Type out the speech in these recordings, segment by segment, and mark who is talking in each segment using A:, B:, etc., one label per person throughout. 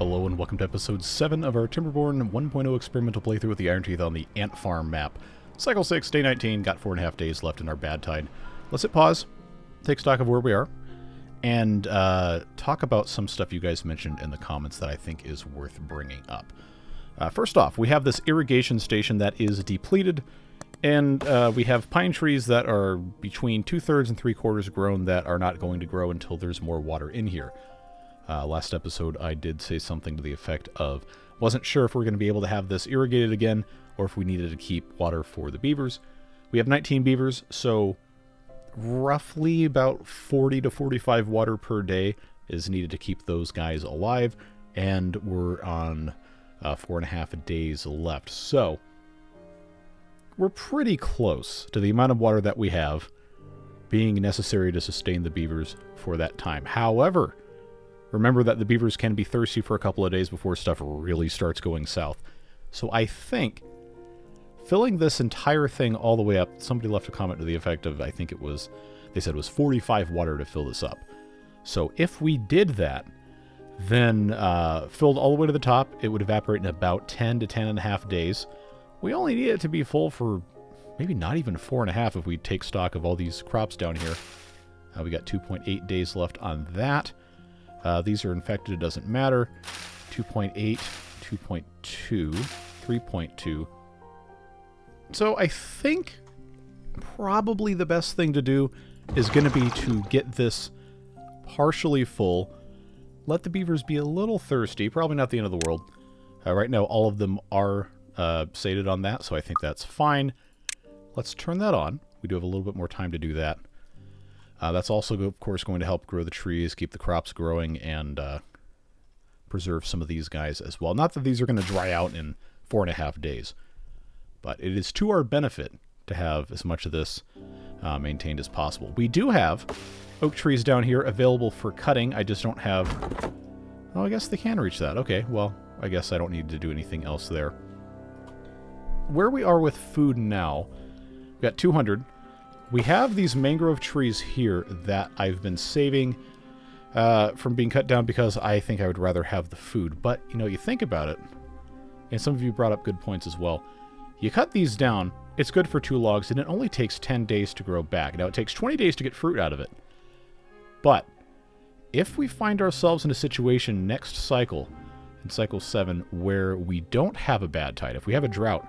A: Hello and welcome to episode 7 of our Timberborn 1.0 experimental playthrough with the Iron Teeth on the Ant Farm map. Cycle 6, day 19, got 4.5 days left in our badtide. Let's hit pause, take stock of where we are, and talk about some stuff you guys mentioned in the comments that I think is worth bringing up. First off, we have this irrigation station that is depleted, and we have pine trees that are between 2/3 and 3/4 grown that are not going to grow until there's more water in here. Last episode I did say something to the effect of, wasn't sure if we're going to be able to have this irrigated again, or if we needed to keep water for the beavers. We have 19 beavers, so roughly about 40 to 45 water per day is needed to keep those guys alive, and we're on 4.5 days left. So we're pretty close to the amount of water that we have being necessary to sustain the beavers for that time. However, remember that the beavers can be thirsty for a couple of days before stuff really starts going south. So I think filling this entire thing all the way up, somebody left a comment to the effect of, I think it was, they said it was 45 water to fill this up. So if we did that, then filled all the way to the top, it would evaporate in about 10 to 10.5 days. We only need it to be full for maybe not even 4.5 if we take stock of all these crops down here. We got 2.8 days left on that. These are infected, it doesn't matter. 2.8, 2.2, 3.2. So I think probably the best thing to do is going to be to get this partially full. Let the beavers be a little thirsty. Probably not the end of the world. Right now all of them are sated on that, so I think that's fine. Let's turn that on. We do have a little bit more time to do that. That's also, of course, going to help grow the trees, keep the crops growing, and preserve some of these guys as well. Not that these are going to dry out in 4.5 days, but it is to our benefit to have as much of this maintained as possible. We do have oak trees down here available for cutting. I just don't have... Oh, I guess they can reach that. Okay, well, I guess I don't need to do anything else there. Where we are with food now, we've got 200. We have these mangrove trees here that I've been saving from being cut down because I think I would rather have the food. But, you know, you think about it, and some of you brought up good points as well. You cut these down, it's good for 2 logs, and it only takes 10 days to grow back. Now, it takes 20 days to get fruit out of it. But if we find ourselves in a situation next cycle, in cycle 7, where we don't have a badtide, if we have a drought,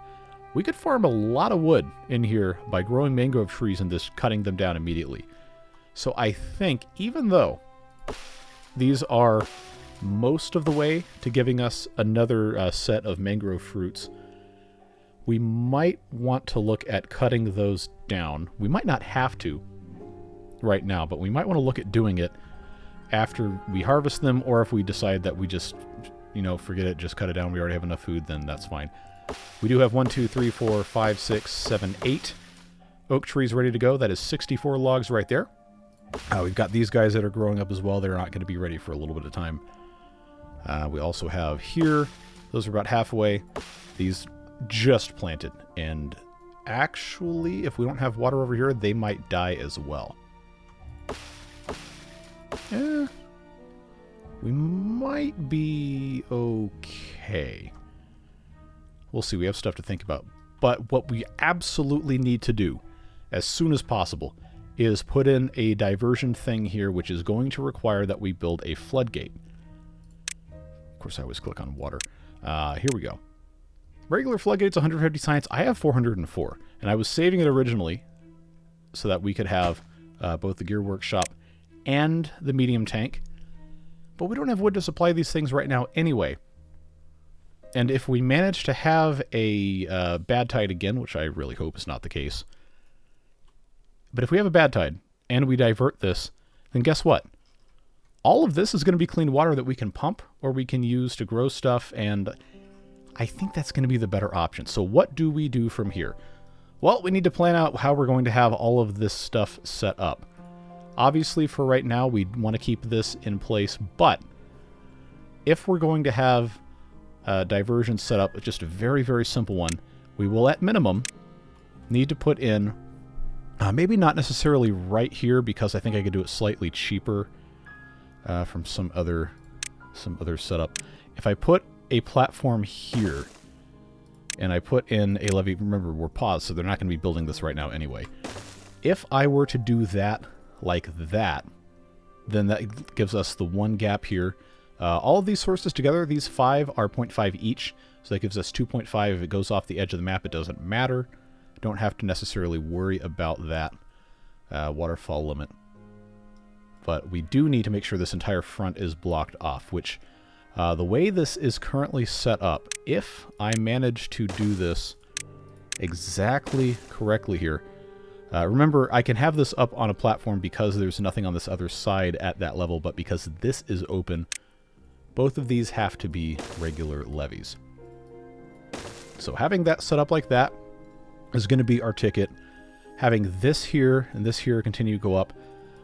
A: we could farm a lot of wood in here by growing mangrove trees and just cutting them down immediately. So I think, even though these are most of the way to giving us another set of mangrove fruits, we might want to look at cutting those down. We might not have to right now, but we might want to look at doing it after we harvest them, or if we decide that we just, you know, forget it, just cut it down, we already have enough food, then that's fine. We do have 1, 2, 3, 4, 5, 6, 7, 8 oak trees ready to go. That is 64 logs right there. We've got these guys that are growing up as well. They're not going to be ready for a little bit of time. We also have here, those are about halfway. These just planted. And actually, if we don't have water over here, they might die as well. We might be okay. We'll see. We have stuff to think about. But what we absolutely need to do as soon as possible is put in a diversion thing here, which is going to require that we build a floodgate. Of course, I always click on water. Here we go. Regular floodgate's 150 science. I have 404. And I was saving it originally so that we could have both the gear workshop and the medium tank. But we don't have wood to supply these things right now anyway. And if we manage to have a badtide again, which I really hope is not the case, but if we have a badtide and we divert this, then guess what? All of this is going to be clean water that we can pump or we can use to grow stuff, and I think that's going to be the better option. So what do we do from here? Well, we need to plan out how we're going to have all of this stuff set up. Obviously, for right now, we want to keep this in place, but if we're going to have diversion set up, just a very, very simple one, we will at minimum need to put in, maybe not necessarily right here, because I think I could do it slightly cheaper from some other some other setup. If I put a platform here, and I put in a levee, remember, we're paused, so they're not going to be building this right now anyway. If I were to do that like that, then that gives us the one gap here. All of these sources together, these 5 are 0.5 each, so that gives us 2.5. If it goes off the edge of the map, it doesn't matter. Don't have to necessarily worry about that waterfall limit. But we do need to make sure this entire front is blocked off, which the way this is currently set up, if I manage to do this exactly correctly here, remember, I can have this up on a platform because there's nothing on this other side at that level, but because this is open, both of these have to be regular levees. So having that set up like that is going to be our ticket. Having this here and this here continue to go up,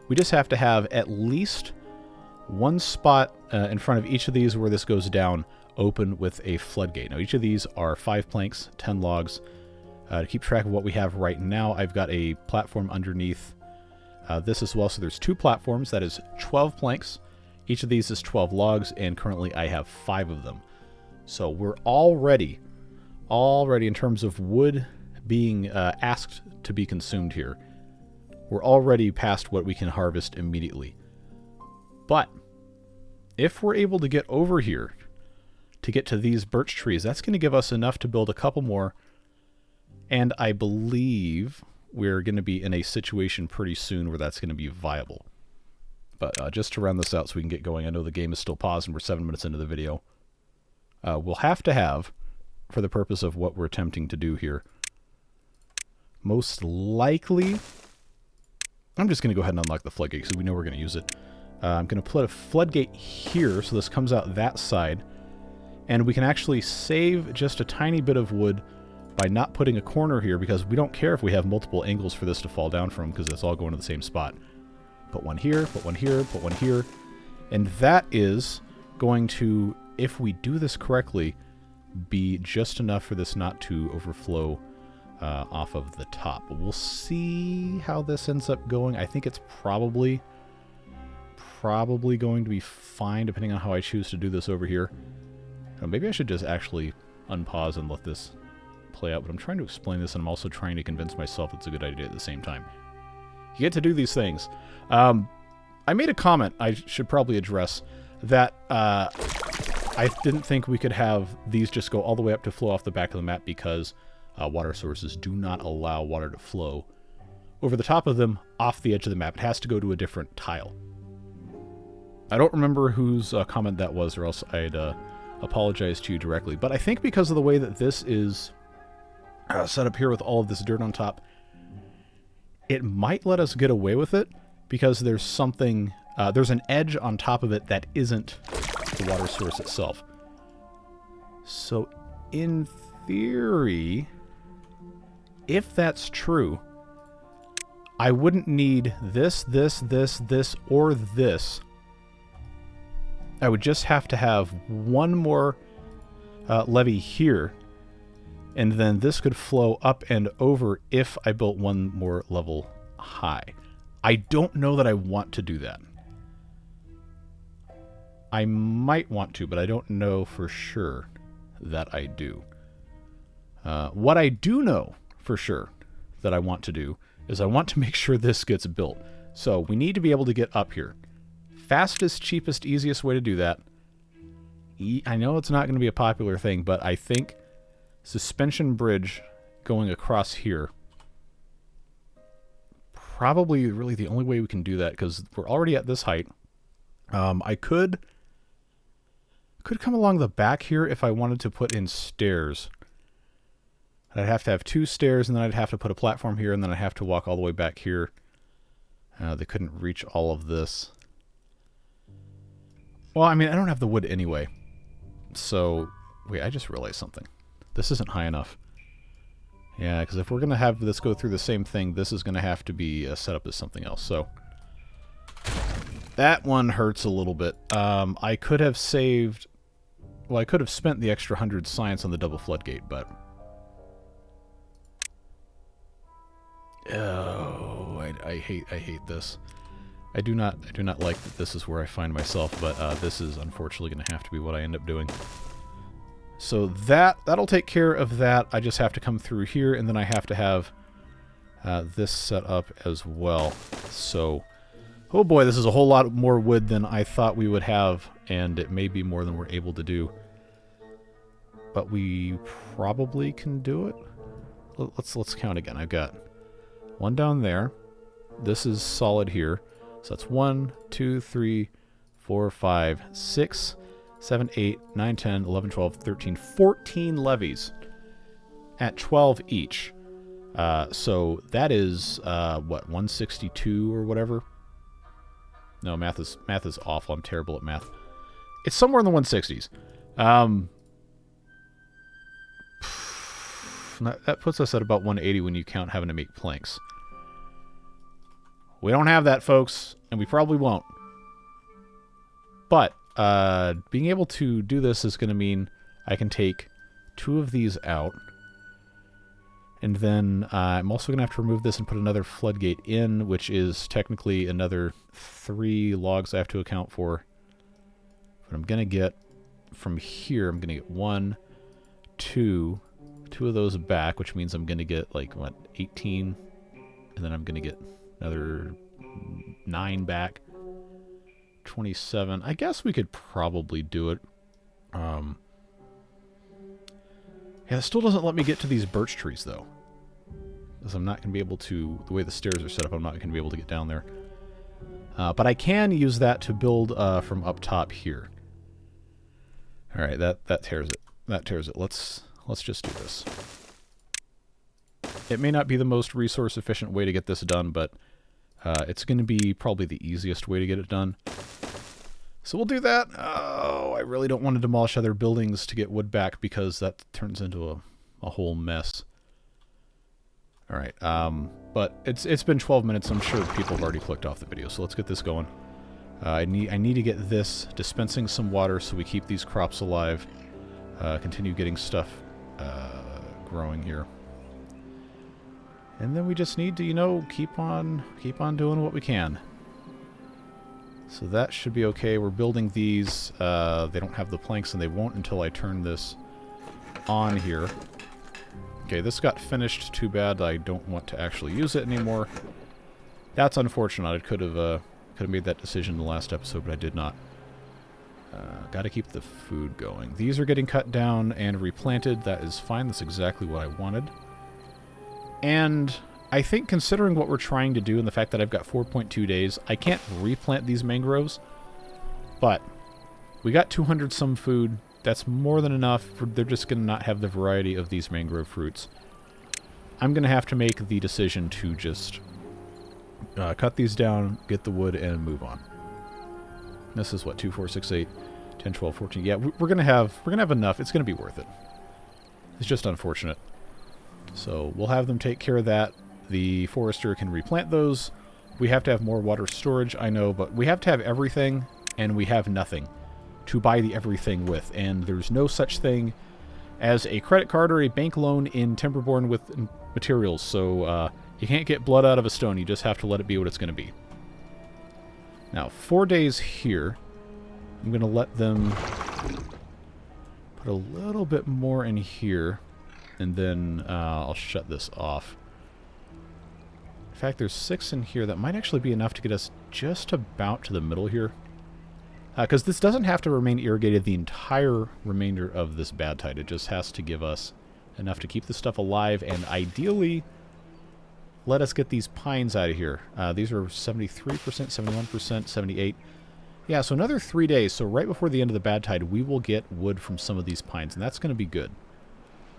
A: we just have to have at least one spot in front of each of these where this goes down open with a floodgate. Now each of these are 5 planks, 10 logs. To keep track of what we have right now, I've got a platform underneath this as well. So there's 2 platforms, that is 12 planks. Each of these is 12 logs, and currently I have 5 of them. So we're already in terms of wood being asked to be consumed here, we're already past what we can harvest immediately. But if we're able to get over here to get to these birch trees, that's going to give us enough to build a couple more. And I believe we're going to be in a situation pretty soon where that's going to be viable. But just to round this out so we can get going, I know the game is still paused and we're 7 minutes into the video. We'll have to have, for the purpose of what we're attempting to do here, most likely, I'm just going to go ahead and unlock the floodgate because we know we're going to use it. I'm going to put a floodgate here so this comes out that side. And we can actually save just a tiny bit of wood by not putting a corner here, because we don't care if we have multiple angles for this to fall down from, because it's all going to the same spot. Put one here, put one here, put one here. And that is going to, if we do this correctly, be just enough for this not to overflow off of the top. But we'll see how this ends up going. I think it's probably going to be fine, depending on how I choose to do this over here. Maybe I should just actually unpause and let this play out, but I'm trying to explain this, and I'm also trying to convince myself it's a good idea at the same time. You get to do these things. I made a comment I should probably address, that I didn't think we could have these just go all the way up to flow off the back of the map, because water sources do not allow water to flow over the top of them off the edge of the map. It has to go to a different tile. I don't remember whose comment that was, or else I'd apologize to you directly. But I think because of the way that this is set up here with all of this dirt on top, it might let us get away with it, because there's something, there's an edge on top of it that isn't the water source itself. So in theory, if that's true, I wouldn't need this, or this. I would just have to have one more levee here, and then this could flow up and over if I built one more level high. I don't know that I want to do that. I might want to, but I don't know for sure that I do. What I do know for sure that I want to do is I want to make sure this gets built. So we need to be able to get up here. Fastest, cheapest, easiest way to do that. I know it's not going to be a popular thing, but I think suspension bridge going across here, probably really the only way we can do that, because we're already at this height. I could come along the back here if I wanted to put in stairs. I'd have to have 2 stairs, and then I'd have to put a platform here, and then I'd have to walk all the way back here. They couldn't reach all of this. Well, I mean, I don't have the wood anyway. So, wait, I just realized something. This isn't high enough. Yeah, because if we're going to have this go through the same thing, this is going to have to be set up as something else. So, that one hurts a little bit. I could have saved... Well, I could have spent the extra 100 science on the double floodgate, but... Oh, I hate this. I do not like that this is where I find myself, but this is unfortunately going to have to be what I end up doing. So that'll take care of that. I just have to come through here, and then I have to have this set up as well. So, oh boy, this is a whole lot more wood than I thought we would have, and it may be more than we're able to do. But we probably can do it. Let's count again. I've got one down there. This is solid here. So that's 1, 2, 3, 4, 5, 6, 7, 8, 9, 10, 11, 12, 13, 14 levies at 12 each. So that is, what, 162 or whatever? No, math is awful. I'm terrible at math. It's somewhere in the 160s. That puts us at about 180 when you count having to make planks. We don't have that, folks, and we probably won't. But being able to do this is going to mean I can take 2 of these out. And then I'm also going to have to remove this and put another floodgate in, which is technically another 3 logs I have to account for. But I'm going to get from here, I'm going to get 1, 2 of those back, which means I'm going to get, like, what, 18? And then I'm going to get another 9 back. 27. I guess we could probably do it. Yeah, it still doesn't let me get to these birch trees, though. Because I'm not going to be able to... The way the stairs are set up, I'm not going to be able to get down there. But I can use that to build from up top here. Alright, that tears it. That tears it. Let's just do this. It may not be the most resource-efficient way to get this done, but it's going to be probably the easiest way to get it done. So we'll do that. Oh, I really don't want to demolish other buildings to get wood back because that turns into a whole mess. All right, but it's been 12 minutes. I'm sure people have already clicked off the video, so let's get this going. I need to get this dispensing some water so we keep these crops alive. Continue getting stuff growing here. And then we just need to, you know, keep on doing what we can. So that should be okay. We're building these. They don't have the planks, and they won't until I turn this on here. Okay, this got finished. Too bad. I don't want to actually use it anymore. That's unfortunate. I could have made that decision in the last episode, but I did not. Got to keep the food going. These are getting cut down and replanted. That is fine. That's exactly what I wanted. And I think considering what we're trying to do and the fact that I've got 4.2 days, I can't replant these mangroves. But we got 200 some food. That's more than enough. They're just going to not have the variety of these mangrove fruits. I'm going to have to make the decision to just cut these down, get the wood, and move on. This is what, 2, 4, 6, 8, 10, 12, 14. Yeah, we're gonna have enough. It's gonna be worth it. It's just unfortunate. So we'll have them take care of that. The forester can replant those. We have to have more water storage, I know, but we have to have everything, and we have nothing to buy the everything with. And there's no such thing as a credit card or a bank loan in Timberborn with materials. So you can't get blood out of a stone. You just have to let it be what it's going to be. Now, 4 days here. I'm going to let them put a little bit more in here, and then I'll shut this off. In fact, there's 6 in here. That might actually be enough to get us just about to the middle here. Because this doesn't have to remain irrigated the entire remainder of this bad tide. It just has to give us enough to keep the stuff alive, and ideally let us get these pines out of here. These are 73%, 71%, 78%. Yeah, so another 3 days. So right before the end of the bad tide, we will get wood from some of these pines, and that's going to be good.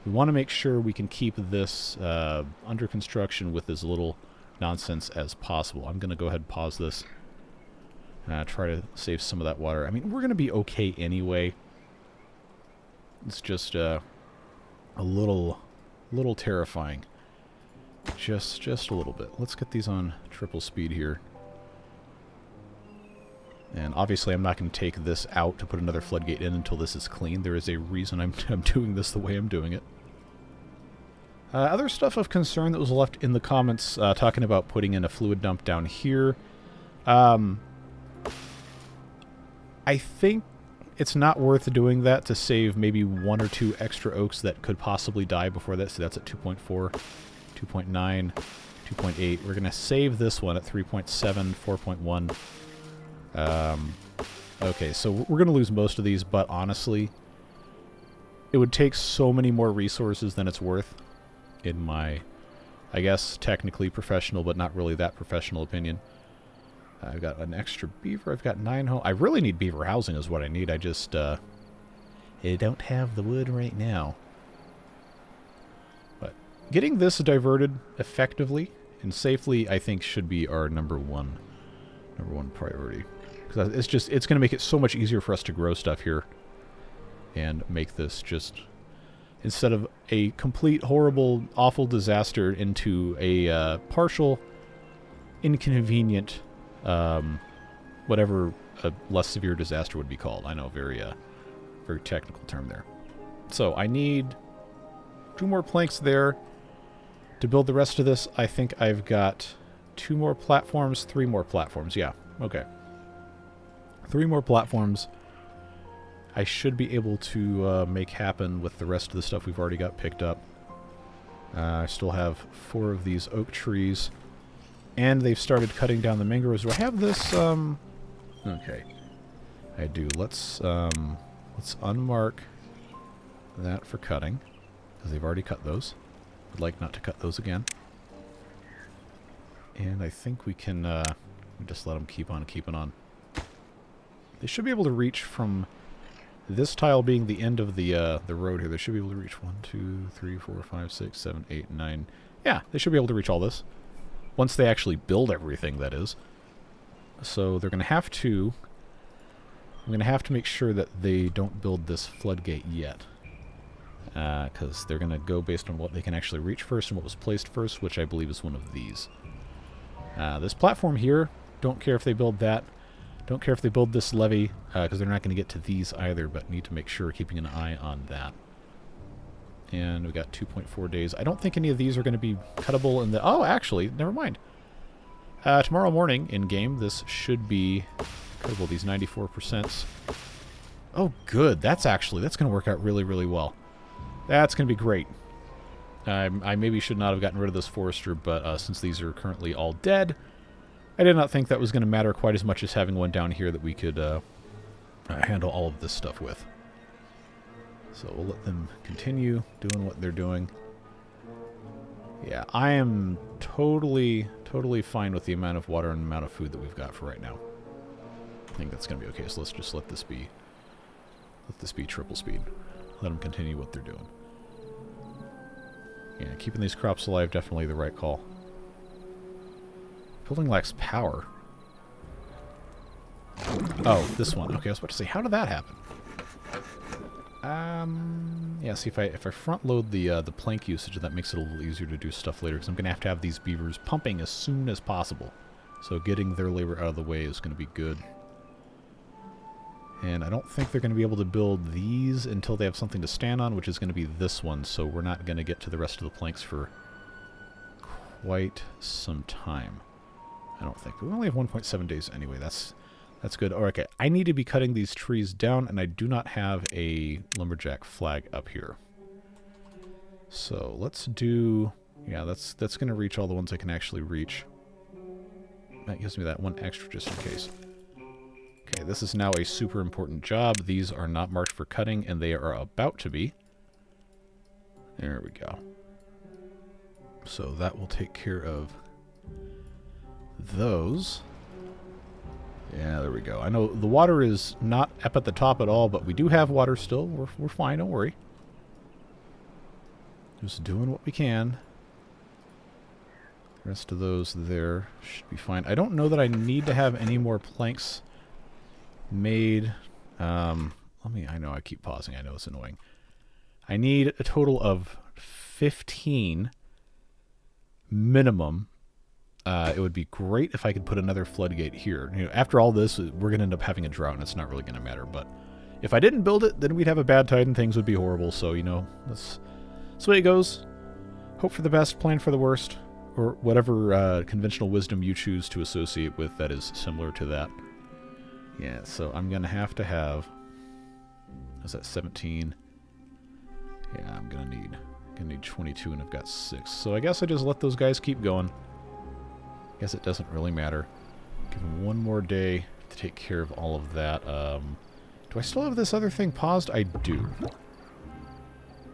A: We want to make sure we can keep this under construction with as little nonsense as possible. I'm going to go ahead and pause this. Try to save some of that water. I mean, we're going to be okay anyway. It's just a little terrifying. Just a little bit. Let's get these on triple speed here. And obviously I'm not going to take this out to put another floodgate in until this is clean. There is a reason I'm doing this the way I'm doing it. Other stuff of concern that was left in the comments, talking about putting in a fluid dump down here. I think it's not worth doing that to save maybe 1 or 2 extra oaks that could possibly die before that. So that's at 2.4, 2.9, 2.8. We're going to save this one at 3.7, 4.1. Okay, so we're going to lose most of these, but honestly, it would take so many more resources than it's worth, in my, I guess, technically professional, but not really that professional opinion. I've got an extra beaver. I've got 9 I really need beaver housing is what I need. I just, I don't have the wood right now. But getting this diverted effectively and safely, I think, should be our number one priority. Because it's going to make it so much easier for us to grow stuff here. And make this just, instead of a complete, horrible, awful disaster, into a partial, inconvenient, whatever a less severe disaster would be called. I know, very technical term there. So I need 2 more planks there to build the rest of this. I think I've got 2 more platforms, 3 more platforms. Yeah, okay. 3 more platforms I should be able to make happen with the rest of the stuff we've already got picked up. I still have 4 of these oak trees. And they've started cutting down the mangroves. Do I have this? Okay. I do. Let's unmark that for cutting, because they've already cut those. I'd like not to cut those again. And I think we can just let them keep on keeping on. They should be able to reach from this tile being the end of the road here. They should be able to reach 1, 2, 3, 4, 5, 6, 7, 8, 9. Yeah, they should be able to reach all this. Once they actually build everything, that is. So they're going to have to... I'm going to have to make sure that they don't build this floodgate yet. Because they're going to go based on what they can actually reach first and what was placed first, which I believe is one of these. This platform here, don't care if they build that. Don't care if they build this levee, because they're not going to get to these either, but need to make sure keeping an eye on that. And we got 2.4 days. I don't think any of these are going to be cuttable in the... Oh, actually, never mind. Tomorrow morning, in-game, this should be cuttable, these 94%. Oh, good. That's going to work out really, really well. That's going to be great. I maybe should not have gotten rid of this forester, but since these are currently all dead, I did not think that was going to matter quite as much as having one down here that we could handle all of this stuff with. So we'll let them continue doing what they're doing. Yeah, I am totally fine with the amount of water and amount of food that we've got for right now. I think that's going to be okay, so let's just let this be triple speed. Let them continue what they're doing. Yeah, keeping these crops alive, definitely the right call. Building lacks power. Oh, this one. Okay, I was about to say, how did that happen? Yeah, see, if I front load the plank usage, that makes it a little easier to do stuff later, because I'm going to have these beavers pumping as soon as possible. So getting their labor out of the way is going to be good. And I don't think they're going to be able to build these until they have something to stand on, which is going to be this one, so we're not going to get to the rest of the planks for quite some time. I don't think. We only have 1.7 days anyway. That's good. Oh, okay, I need to be cutting these trees down, and I do not have a lumberjack flag up here. So let's do... Yeah, that's going to reach all the ones I can actually reach. That gives me that one extra just in case. Okay, this is now a super important job. These are not marked for cutting, and they are about to be. There we go. So that will take care of those. Yeah, there we go. I know the water is not up at the top at all, but we do have water still. We're fine, don't worry. Just doing what we can. The rest of those there should be fine. I don't know that I need to have any more planks made. I know I keep pausing. I know it's annoying. I need a total of 15 minimum. It would be great if I could put another floodgate here. You know, after all this, we're going to end up having a drought, and it's not really going to matter. But if I didn't build it, then we'd have a bad tide, and things would be horrible. So, you know, that's the way it goes. Hope for the best, plan for the worst. Or whatever conventional wisdom you choose to associate with that is similar to that. Yeah, so I'm going to have... Is that 17? Yeah, I'm going to need 22, and I've got 6. So I guess I just let those guys keep going. Guess it doesn't really matter. Give them one more day to take care of all of that. Do I still have this other thing paused? I do.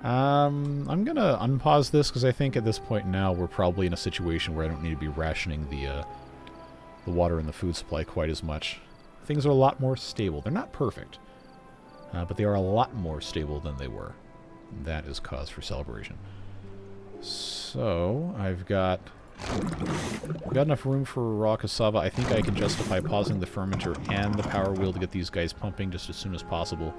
A: I'm going to unpause this because I think at this point now we're probably in a situation where I don't need to be rationing the water and the food supply quite as much. Things are a lot more stable. They're not perfect, but they are a lot more stable than they were. That is cause for celebration. So, I've got enough room for raw cassava. I think I can justify pausing the fermenter and the power wheel to get these guys pumping just as soon as possible.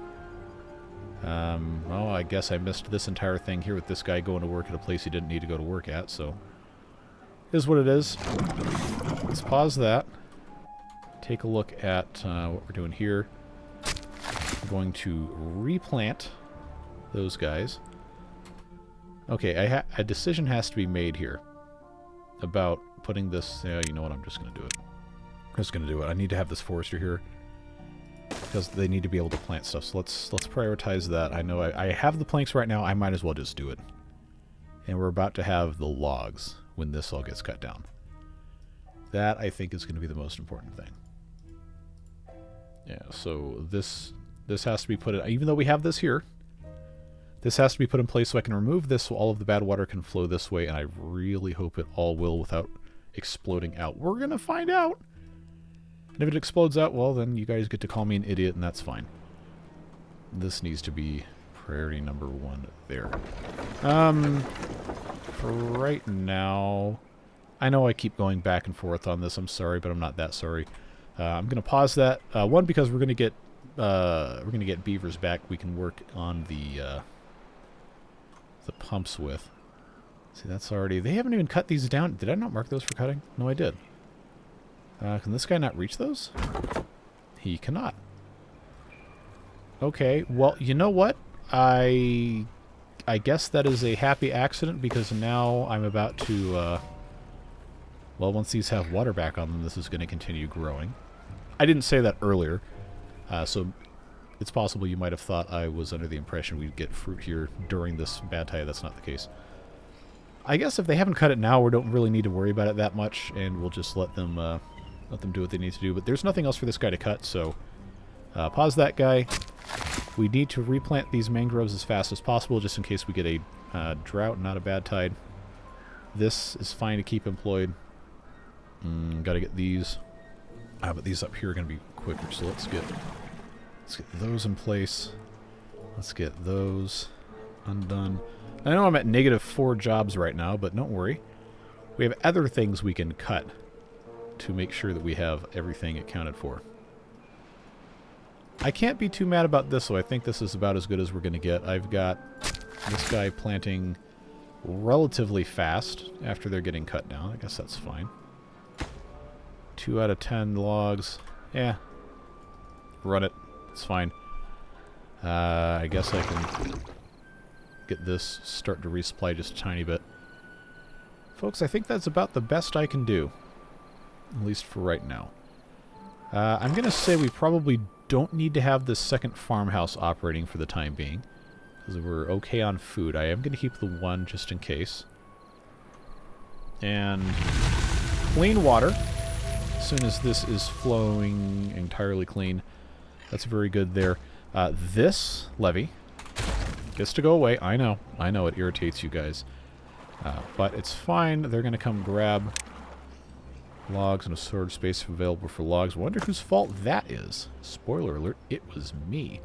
A: Oh, I guess I missed this entire thing here with this guy going to work at a place he didn't need to go to work at, so... Is what it is. Let's pause that. Take a look at what we're doing here. I'm going to replant those guys. Okay, a decision has to be made here about putting this... you know what, I'm just going to do it. I'm just going to do it. I need to have this forester here because they need to be able to plant stuff. So let's prioritize that. I know I have the planks right now. I might as well just do it. And we're about to have the logs when this all gets cut down. That, I think, is going to be the most important thing. Yeah, so this has to be put in... Even though we have this here, this has to be put in place so I can remove this so all of the bad water can flow this way, and I really hope it all will without exploding out. We're going to find out! And if it explodes out, well, then you guys get to call me an idiot, and that's fine. This needs to be priority number 1 there. For right now... I know I keep going back and forth on this. I'm sorry, but I'm not that sorry. I'm going to pause that. One, because we're going to get beavers back. We can work on the pumps with. See, that's already... They haven't even cut these down. Did I not mark those for cutting? No, I did. Can this guy not reach those? He cannot. Okay, well, you know what? I guess that is a happy accident because now I'm about to... well, once these have water back on them, this is going to continue growing. I didn't say that earlier, so it's possible you might have thought I was under the impression we'd get fruit here during this bad tide. That's not the case. I guess if they haven't cut it now, we don't really need to worry about it that much, and we'll just let them do what they need to do. But there's nothing else for this guy to cut, so pause that guy. We need to replant these mangroves as fast as possible, just in case we get a drought, not a bad tide. This is fine to keep employed. Gotta get these. But these up here are going to be quicker, so let's get those in place. Let's get those undone. I know I'm at -4 jobs right now, but don't worry. We have other things we can cut to make sure that we have everything accounted for. I can't be too mad about this, so I think this is about as good as we're going to get. I've got this guy planting relatively fast after they're getting cut down. I guess that's fine. 2 out of 10 logs. Yeah. Run it. It's fine. I guess I can get this starting to resupply just a tiny bit. Folks, I think that's about the best I can do. At least for right now. I'm going to say we probably don't need to have this second farmhouse operating for the time being. Because we're okay on food. I am going to keep the 1 just in case. And clean water. As soon as this is flowing entirely clean. That's very good there. This levee gets to go away. I know it irritates you guys. But it's fine. They're going to come grab logs and a storage space available for logs. Wonder whose fault that is. Spoiler alert, it was me.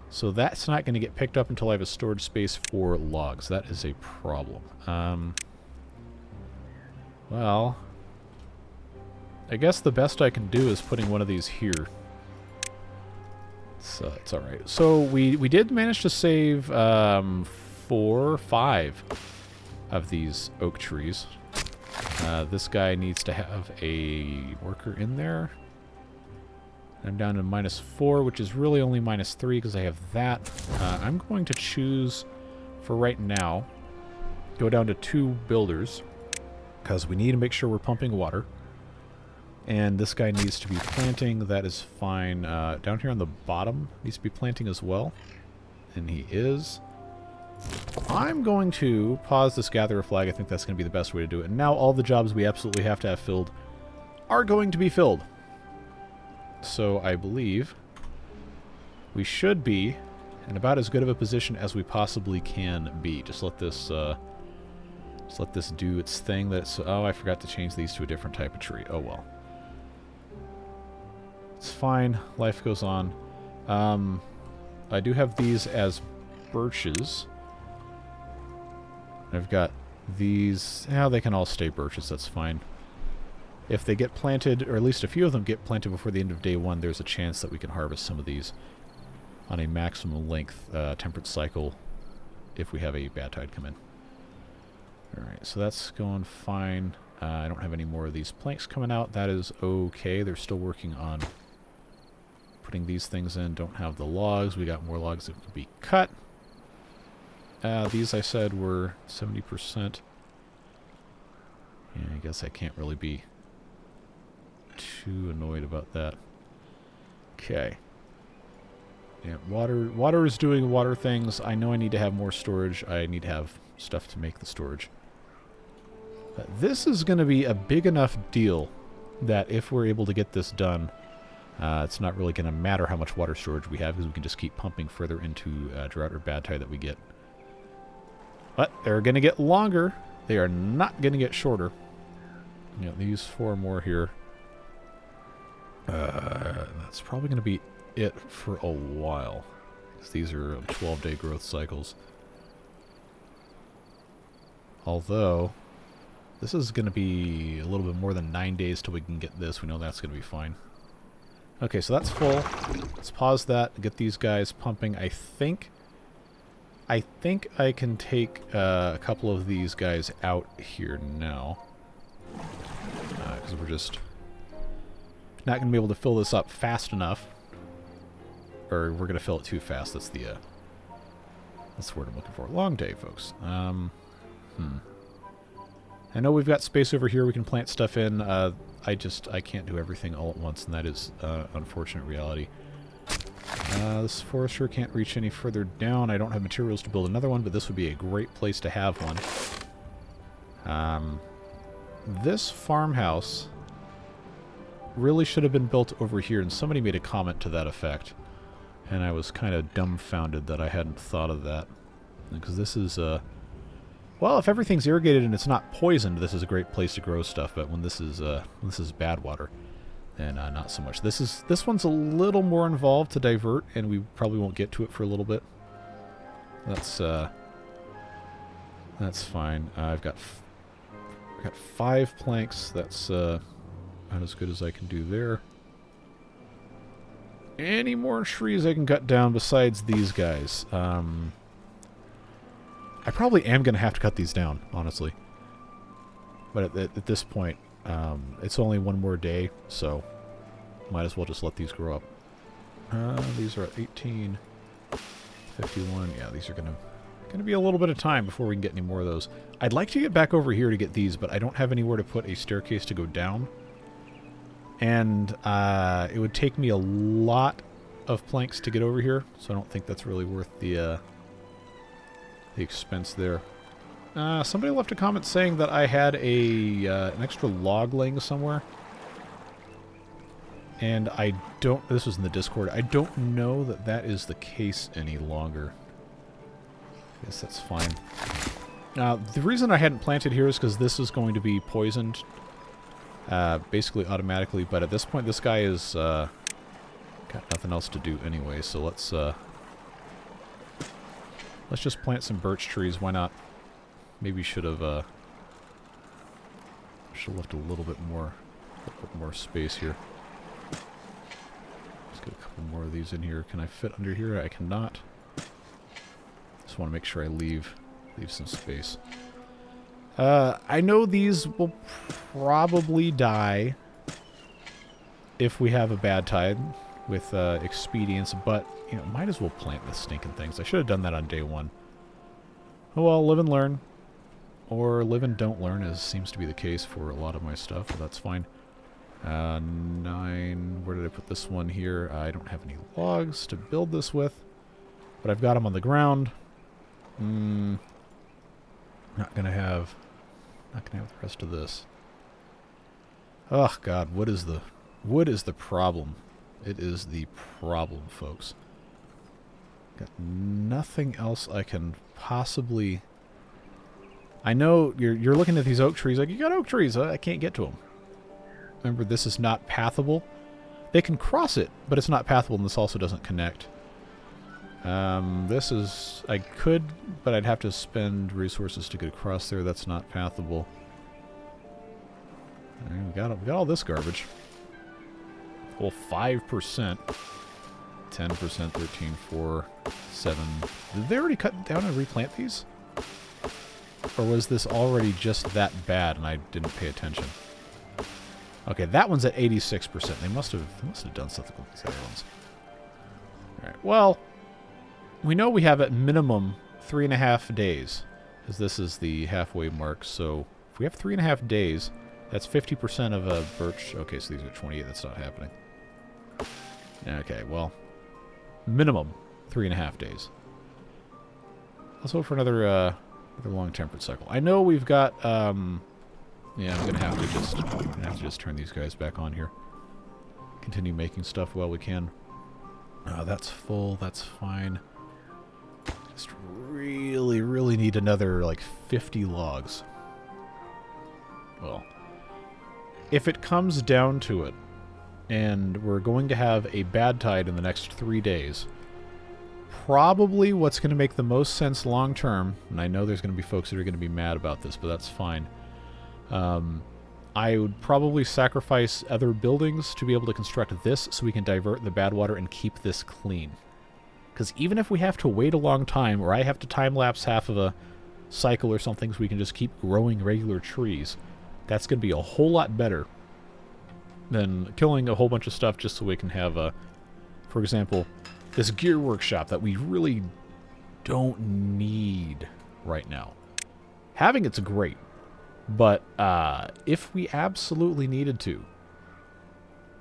A: So that's not going to get picked up until I have a storage space for logs. That is a problem. Well, I guess the best I can do is putting one of these here. So it's alright. So we did manage to save 4 or 5 of these oak trees. This guy needs to have a worker in there. I'm down to -4, which is really only -3 because I have that. I'm going to choose, for right now, go down to 2 builders. because we need to make sure we're pumping water. And this guy needs to be planting. That is fine. Down here on the bottom needs to be planting as well. And he is. I'm going to pause this gatherer flag. I think that's going to be the best way to do it. And now all the jobs we absolutely have to have filled are going to be filled. So I believe we should be in about as good of a position as we possibly can be. Just let this do its thing. Oh, I forgot to change these to a different type of tree. Oh well. It's fine. Life goes on. I do have these as birches. I've got these. Yeah, they can all stay birches. That's fine. If they get planted, or at least a few of them get planted before the end of day 1, there's a chance that we can harvest some of these on a maximum length temperate cycle if we have a bad tide come in. Alright, so that's going fine. I don't have any more of these planks coming out. That is okay. They're still working on putting these things in. Don't have the logs. We got more logs that could be cut. These I said were 70%. Yeah, I guess I can't really be too annoyed about that. Okay. Yeah, water is doing water things. I know I need to have more storage. I need to have stuff to make the storage. This is going to be a big enough deal that if we're able to get this done, it's not really going to matter how much water storage we have, because we can just keep pumping further into drought or bad tide that we get. But they're going to get longer. They are not going to get shorter. You know, these 4 more here. That's probably going to be it for a while, because these are 12-day growth cycles. Although, this is going to be a little bit more than 9 days till we can get this. We know that's going to be fine. Okay, so that's full. Let's pause that, get these guys pumping. I think I can take a couple of these guys out here now, because we're just not going to be able to fill this up fast enough. Or we're going to fill it too fast. That's the word I'm looking for. Long day, folks. I know we've got space over here we can plant stuff in. I can't do everything all at once, and that is unfortunate reality. This forester can't reach any further down. I don't have materials to build another one, but this would be a great place to have one. This farmhouse really should have been built over here, and somebody made a comment to that effect. And I was kind of dumbfounded that I hadn't thought of that. Because this is, well, if everything's irrigated and it's not poisoned, this is a great place to grow stuff. But when this is bad water, then not so much. This one's a little more involved to divert, and we probably won't get to it for a little bit. That's fine. I've got 5 planks. That's not as good as I can do there. Any more trees I can cut down besides these guys? I probably am going to have to cut these down, honestly. But at this point, it's only 1 more day, so might as well just let these grow up. These are at 18, 51. Yeah, these are going to be a little bit of time before we can get any more of those. I'd like to get back over here to get these, but I don't have anywhere to put a staircase to go down. And it would take me a lot of planks to get over here, so I don't think that's really worth the expense there. Somebody left a comment saying that I had an extra log laying somewhere. And I don't... This was in the Discord. I don't know that that is the case any longer. I guess that's fine. The reason I hadn't planted here is because this is going to be poisoned. Basically automatically, but at this point this guy is got nothing else to do anyway, so let's just plant some birch trees. Why not? Maybe should have left a little bit more space here. Let's get a couple more of these in here. Can I fit under here? I cannot. Just want to make sure I leave some space. I know these will probably die if we have a bad tide with expedience, but you know, might as well plant the stinking things. I should have done that on day 1. Oh well, live and learn. or live and don't learn, as seems to be the case for a lot of my stuff, but that's fine. 9, where did I put this one here? I don't have any logs to build this with, but I've got them on the ground. Not gonna have the rest of this. Oh God, wood is the problem. It is the problem, folks. Got nothing else I can possibly... I know you're looking at these oak trees like, you got oak trees, I can't get to them. Remember, this is not pathable. They can cross it, but it's not pathable, and this also doesn't connect. This is... I could, but I'd have to spend resources to get across there. That's not pathable. We got all this garbage. Well, 5%. 10%, 13, 4, 7. Did they already cut down and replant these? Or was this already just that bad and I didn't pay attention? Okay, that one's at 86%. They must have done something with these other ones. Alright, well, we know we have at minimum 3.5 days, because this is the halfway mark. So if we have 3.5 days, that's 50% of a birch. Okay, so these are 28. That's not happening. Okay, well, minimum 3.5 days. Let's hope for another long temperate cycle. I know we've got. Yeah, I'm gonna have to just turn these guys back on here. Continue making stuff while we can. That's full. That's fine. Just really need another like 50 logs. Well, if it comes down to it, and we're going to have a bad tide in the next 3 days, probably what's going to make the most sense long term, and I know there's going to be folks that are going to be mad about this, but that's fine. I would probably sacrifice other buildings to be able to construct this so we can divert the badwater and keep this clean. Because even if we have to wait a long time, or I have to time-lapse half of a cycle or something so we can just keep growing regular trees, that's going to be a whole lot better than killing a whole bunch of stuff just so we can have, for example, this gear workshop that we really don't need right now. Having it's great, but if we absolutely needed to,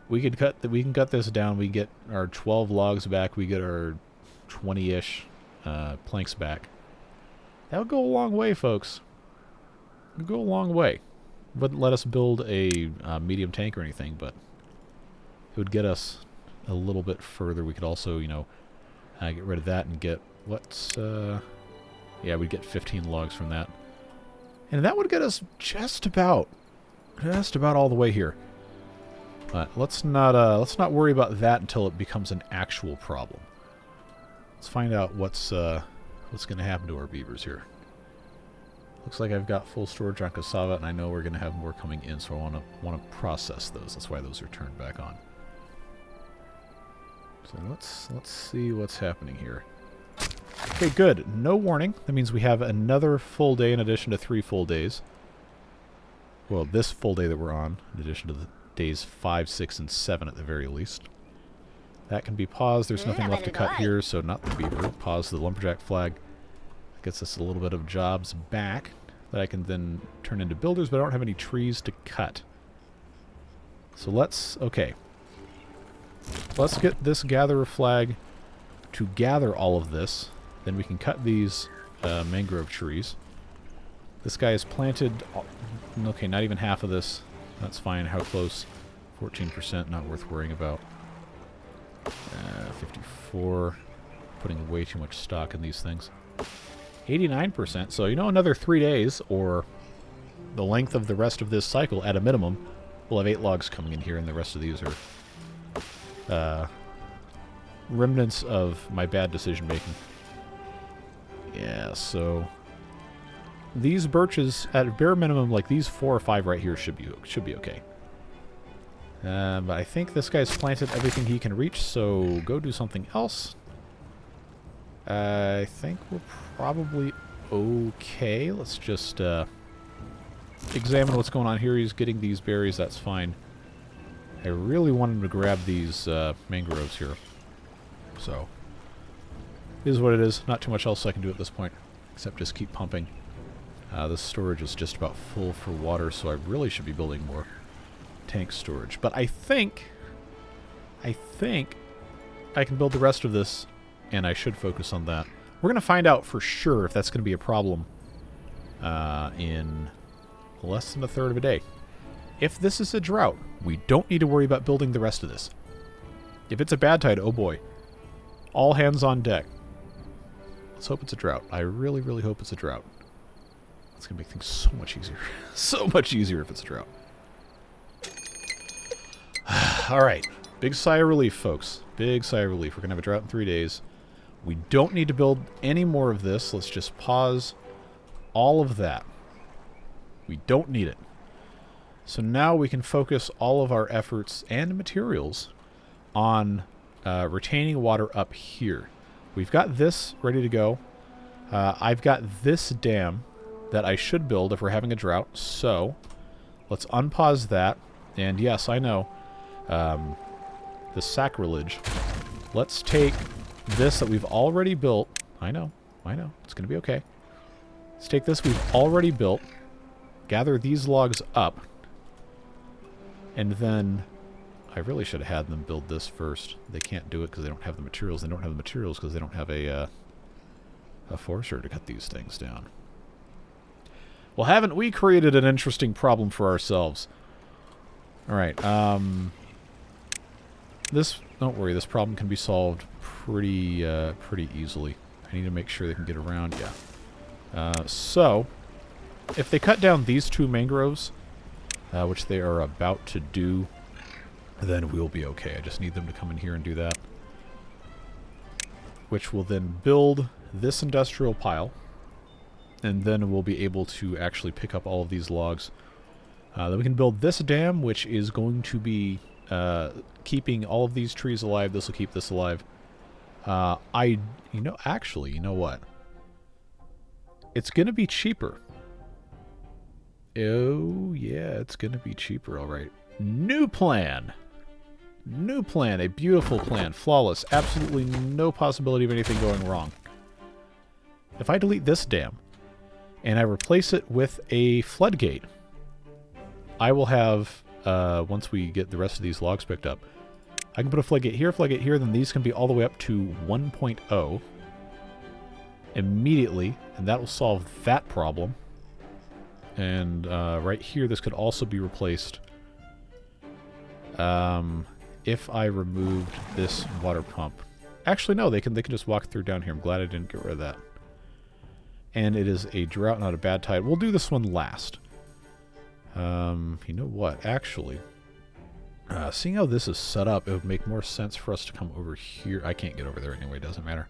A: we can cut this down. We get our 12 logs back. We get our 20-ish planks back. That would go a long way, folks. It would go a long way. Wouldn't let us build a medium tank or anything, but it would get us a little bit further. We could also, you know, get rid of that and get what's... yeah, we'd get 15 logs from that. And that would get us just about all the way here. But let's not worry about that until it becomes an actual problem. Let's find out what's going to happen to our beavers here. Looks like I've got full storage on cassava, and I know we're going to have more coming in, so I want to process those. That's why those are turned back on. So let's see what's happening here. Okay, good. No warning. That means we have another full day in addition to 3 full days. Well, this full day that we're on, in addition to the days 5, 6, and 7 at the very least. That can be paused. There's nothing left to cut here, so not the beaver. Pause the lumberjack flag. Gets us a little bit of jobs back that I can then turn into builders, but I don't have any trees to cut. So let's get this gatherer flag to gather all of this. Then we can cut these mangrove trees. This guy is planted... Okay, not even half of this. That's fine. How close? 14%, not worth worrying about. 54. Putting way too much stock in these things. 89%, so you know, another 3 days, or the length of the rest of this cycle at a minimum, we'll have 8 logs coming in here, and the rest of these are remnants of my bad decision making. Yeah, so these birches, at a bare minimum, like these 4 or 5 right here should be okay. But I think this guy's planted everything he can reach, so go do something else. I think we're probably okay. Let's just examine what's going on here. He's getting these berries. That's fine. I really want him to grab these mangroves here. So, it is what it is. Not too much else I can do at this point, except just keep pumping. This storage is just about full for water, so I really should be building more tank storage. But I think I can build the rest of this, and I should focus on that. We're going to find out for sure if that's going to be a problem in less than a third of a day. If this is a drought, we don't need to worry about building the rest of this. If it's a bad tide, oh boy. All hands on deck. Let's hope it's a drought. I really, really hope it's a drought. It's going to make things so much easier. So much easier if it's a drought. Alright. Big sigh of relief, folks. Big sigh of relief. We're going to have a drought in 3 days. We don't need to build any more of this. Let's just pause all of that. We don't need it. So now we can focus all of our efforts and materials on retaining water up here. We've got this ready to go. I've got this dam that I should build if we're having a drought. So let's unpause that. And yes, I know. The sacrilege. Let's take this that we've already built. I know. It's going to be okay. Let's take this we've already built. Gather these logs up. And then I really should have had them build this first. They can't do it because they don't have the materials. They don't have the materials because they don't have a forester to cut these things down. Well, haven't we created an interesting problem for ourselves? Alright, don't worry, this problem can be solved pretty easily. I need to make sure they can get around, yeah. So, if they cut down these 2 mangroves, which they are about to do, then we'll be okay. I just need them to come in here and do that. Which will then build this industrial pile, and then we'll be able to actually pick up all of these logs. Then we can build this dam, which is going to be keeping all of these trees alive. This will keep this alive. You know what? It's going to be cheaper. Oh, yeah, it's going to be cheaper, all right. New plan. New plan. A beautiful plan. Flawless. Absolutely no possibility of anything going wrong. If I delete this dam and I replace it with a floodgate, I will have, once we get the rest of these logs picked up, I can put a floodgate here, then these can be all the way up to 1.0 immediately, and that will solve that problem. And right here, this could also be replaced if I removed this water pump. Actually, no, they can just walk through down here. I'm glad I didn't get rid of that. And it is a drought, not a bad tide. We'll do this one last. You know what? Actually, seeing how this is set up, it would make more sense for us to come over here. I can't get over there anyway. It doesn't matter.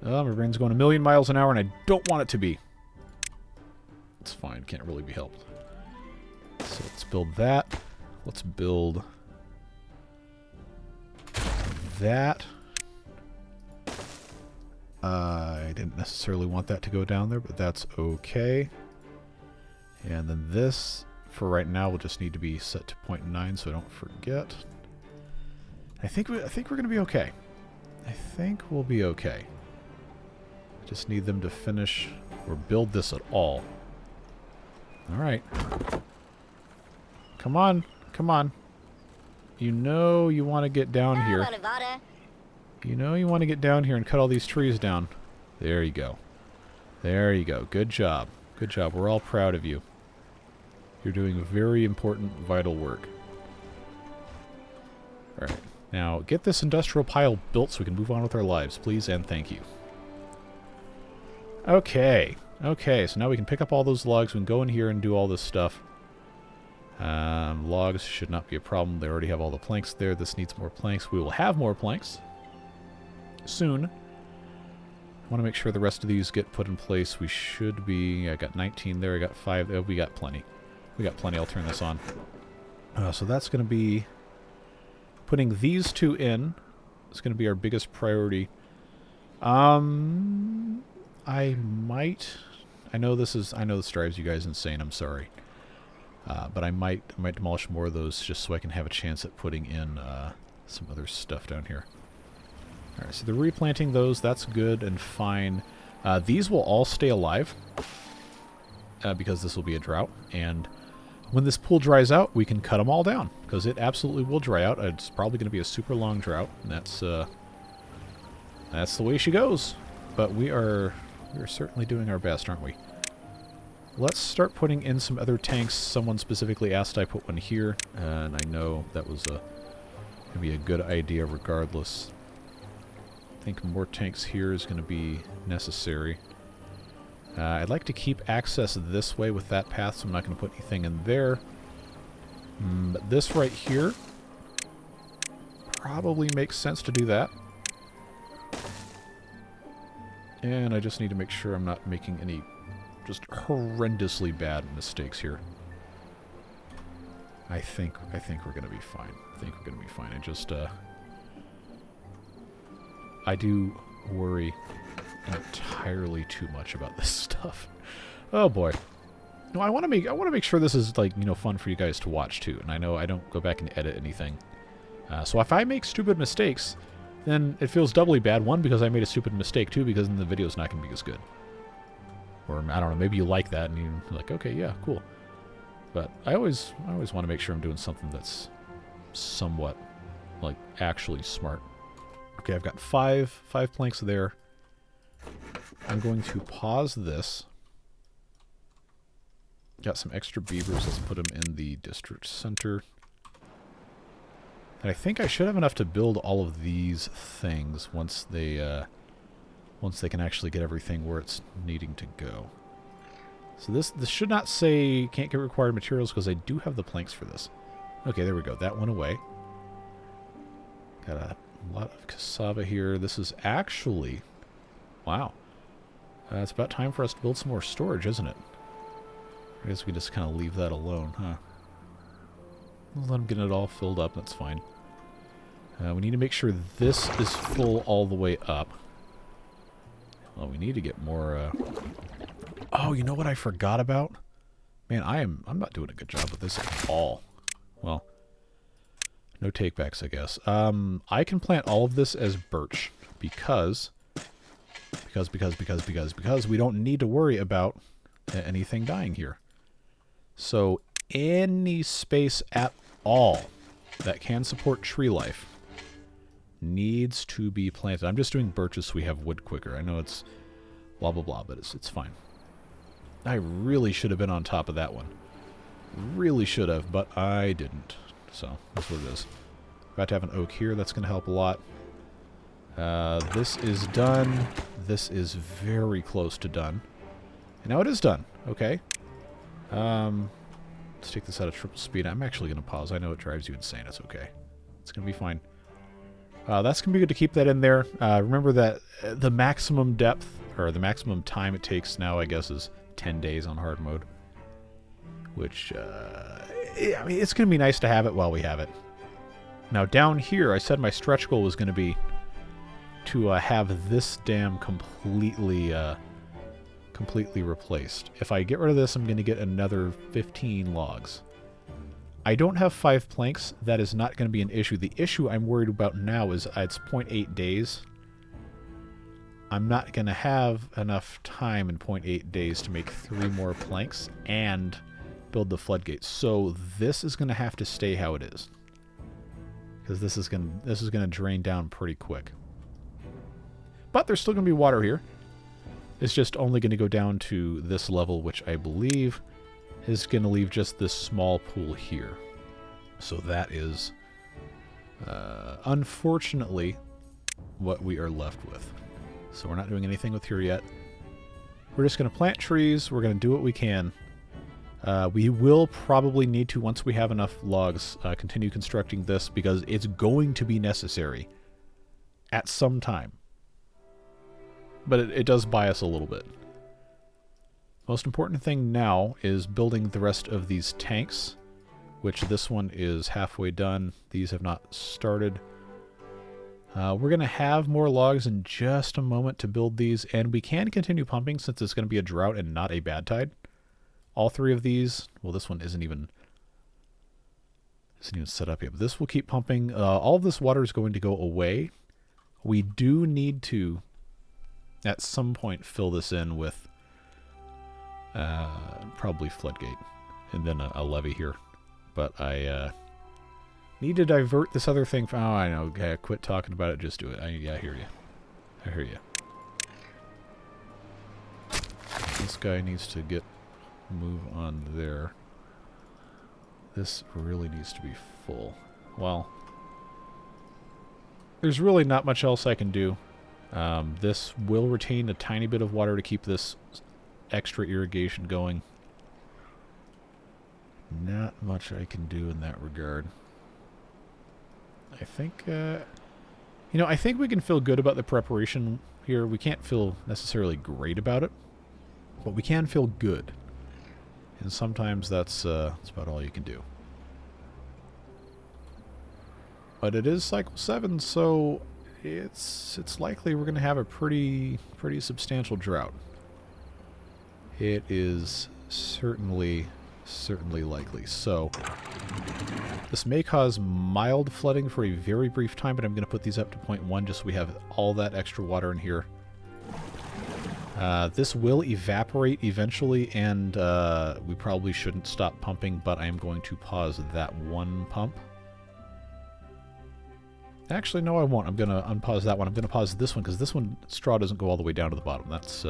A: My brain's going 1,000,000 miles an hour, and I don't want it to be. It's fine. Can't really be helped. So let's build that. Let's build that. I didn't necessarily want that to go down there, but that's okay. And then this, for right now, will just need to be set to 0.9 so I don't forget. I think we're going to be okay. I think we'll be okay. Just need them to finish or build this at all. Alright. Come on. Come on. You know you want to get down here. You know you want to get down here and cut all these trees down. There you go. There you go. Good job. Good job. We're all proud of you. You're doing very important, vital work. Alright. Now, get this industrial pile built so we can move on with our lives, please, and thank you. Okay. Okay, so now we can pick up all those logs. We can go in here and do all this stuff. Logs should not be a problem. They already have all the planks there. This needs more planks. We will have more planks soon. I want to make sure the rest of these get put in place. We should be... I got 19 there. I got 5. Oh, we got plenty. We got plenty. I'll turn this on. So that's going to be... Putting these 2 in. It's going to be our biggest priority. I might... I know this drives you guys insane. I'm sorry. But I might demolish more of those just so I can have a chance at putting in some other stuff down here. Alright, so they're replanting those. That's good and fine. These will all stay alive. because this will be a drought. And when this pool dries out, we can cut them all down because it absolutely will dry out. It's probably going to be a super long drought, and that's the way she goes. But we're certainly doing our best, aren't we? Let's start putting in some other tanks. Someone specifically asked I put one here, and I know that was going to be a good idea regardless. I think more tanks here is going to be necessary. I'd like to keep access this way with that path, so I'm not going to put anything in there. But this right here probably makes sense to do that. And I just need to make sure I'm not making any just horrendously bad mistakes here. I think we're going to be fine. I think we're going to be fine. I just I do worry entirely too much about this stuff. Oh boy. No, I want to make sure this is, like, you know, fun for you guys to watch too. And I know I don't go back and edit anything. So if I make stupid mistakes, then it feels doubly bad. One, because I made a stupid mistake. Two, because then the video's not going to be as good. Or I don't know, maybe you like that and you're like, okay, yeah, cool. But I always want to make sure I'm doing something that's somewhat, like, actually smart. Okay, I've got five planks there. I'm going to pause this. Got some extra beavers. Let's put them in the district center. And I think I should have enough to build all of these things once they can actually get everything where it's needing to go. So this should not say can't get required materials because I do have the planks for this. Okay, there we go. That went away. Got a lot of cassava here. This is actually... Wow. It's about time for us to build some more storage, isn't it? I guess we can just kind of leave that alone, huh? Let them get it all filled up. That's fine. We need to make sure this is full all the way up. Well, we need to get more... Oh, you know what I forgot about? Man, I'm not doing a good job with this at all. Well, no takebacks, I guess. I can plant all of this as birch because we don't need to worry about anything dying here. So any space at all that can support tree life needs to be planted. I'm just doing birches so we have wood quicker. I know it's blah blah blah, but it's fine. I really should have been on top of that one. Really should have, but I didn't. So that's what it is. About to have an oak here. That's going to help a lot. This is done. This is very close to done. And now it is done. Okay. Let's take this out of triple speed. I'm actually going to pause. I know it drives you insane. It's okay. It's going to be fine. That's going to be good to keep that in there. Remember that the maximum depth, or the maximum time it takes now, I guess, is 10 days on hard mode. Which, I mean, it's going to be nice to have it while we have it. Now, down here, I said my stretch goal was going to be to have this dam completely replaced. If I get rid of this, I'm going to get another 15 logs. I don't have 5 planks. That is not going to be an issue. The issue I'm worried about now is it's 0.8 days. I'm not going to have enough time in 0.8 days to make 3 more planks and build the floodgates. So this is going to have to stay how it is, because this is going to drain down pretty quick. But there's still going to be water here. It's just only going to go down to this level, which I believe is going to leave just this small pool here. So that is, unfortunately, what we are left with. So we're not doing anything with here yet. We're just going to plant trees. We're going to do what we can. We will probably need to, once we have enough logs, continue constructing this, because it's going to be necessary at some time. But it does buy us a little bit. Most important thing now is building the rest of these tanks, which this one is halfway done. These have not started. We're going to have more logs in just a moment to build these, and we can continue pumping since it's going to be a drought and not a bad tide. All 3 of these, well, this one isn't even set up yet, but this will keep pumping. All of this water is going to go away. We do need to, at some point, fill this in with Probably floodgate. And then a levee here. But I need to divert this other thing. Oh, I know. Okay, quit talking about it. Just do it. Yeah, I hear you. I hear you. This guy needs to move on there. This really needs to be full. Well, there's really not much else I can do. This will retain a tiny bit of water to keep this extra irrigation going. Not much I can do in that regard. I think, I think we can feel good about the preparation here. We can't feel necessarily great about it, but we can feel good. And sometimes that's about all you can do. But it is cycle 7, so it's likely we're going to have a pretty substantial drought. It is certainly likely. So this may cause mild flooding for a very brief time, but I'm going to put these up to 0.1 just so we have all that extra water in here. This will evaporate eventually, and we probably shouldn't stop pumping, but I am going to pause that one pump. Actually, no, I won't. I'm going to unpause that one. I'm going to pause this one, because this one, straw doesn't go all the way down to the bottom. That's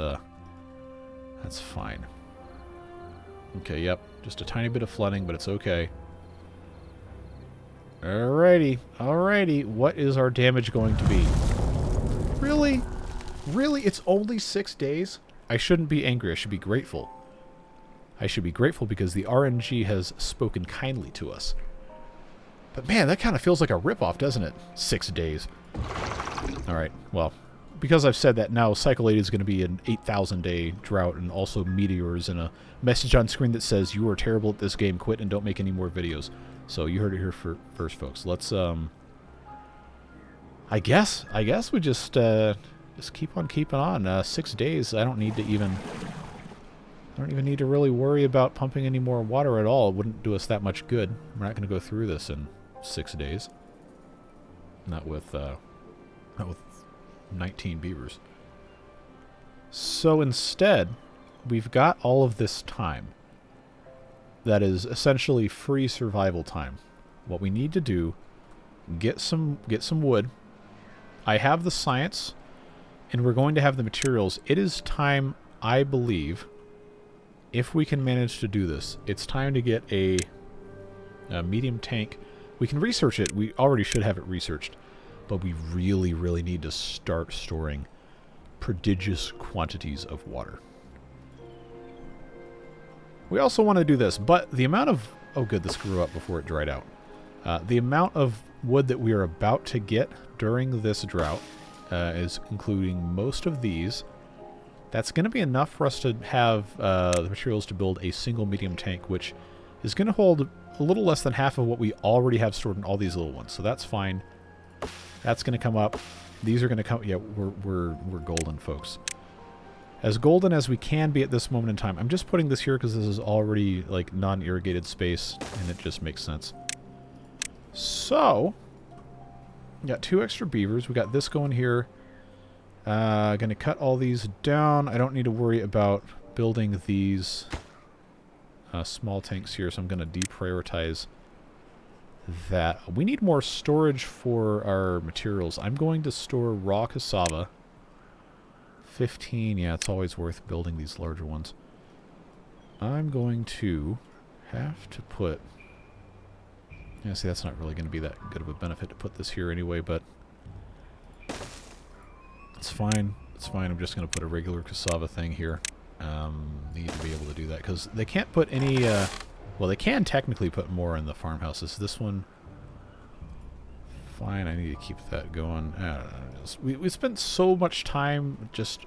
A: fine. Okay, yep. Just a tiny bit of flooding, but it's okay. Alrighty. What is our damage going to be? Really? Really? It's only 6 days? I shouldn't be angry. I should be grateful. I should be grateful because the RNG has spoken kindly to us. But man, that kind of feels like a ripoff, doesn't it? 6 days. Alright, well, because I've said that now, Cycle 8 is going to be an 8,000-day drought and also meteors and a message on screen that says, "You are terrible at this game, quit and don't make any more videos." So you heard it here first, folks. Let's, I guess we just keep on keeping on. 6 days, I don't even need to really worry about pumping any more water at all. It wouldn't do us that much good. We're not going to go through this in 6 days. Not with 19 beavers. So instead, we've got all of this time that is essentially free survival time. What we need to do, get some wood. I have the science, and we're going to have the materials. It is time, I believe, if we can manage to do this, it's time to get a medium tank. We can research it. We already should have it researched. But we really need to start storing prodigious quantities of water. We also want to do this, but the amount of... Oh good, this grew up before it dried out. The amount of wood that we are about to get during this drought is including most of these. That's going to be enough for us to have the materials to build a single medium tank, which is going to hold a little less than half of what we already have stored in all these little ones. So that's fine. That's going to come up. These are going to come... Yeah, we're golden, folks. As golden as we can be at this moment in time. I'm just putting this here because this is already, like, non-irrigated space, and it just makes sense. So, we got 2 extra beavers. We got this going here. Going to cut all these down. I don't need to worry about building these small tanks here, so I'm going to deprioritize that. We need more storage for our materials. I'm going to store raw cassava. 15, yeah, it's always worth building these larger ones. I'm going to have to put... Yeah, see, that's not really going to be that good of a benefit to put this here anyway, but... It's fine. It's fine. I'm just going to put a regular cassava thing here. Need to be able to do that, because they can't put any... well, they can technically put more in the farmhouses. This one... Fine, I need to keep that going. I don't know. We spent so much time just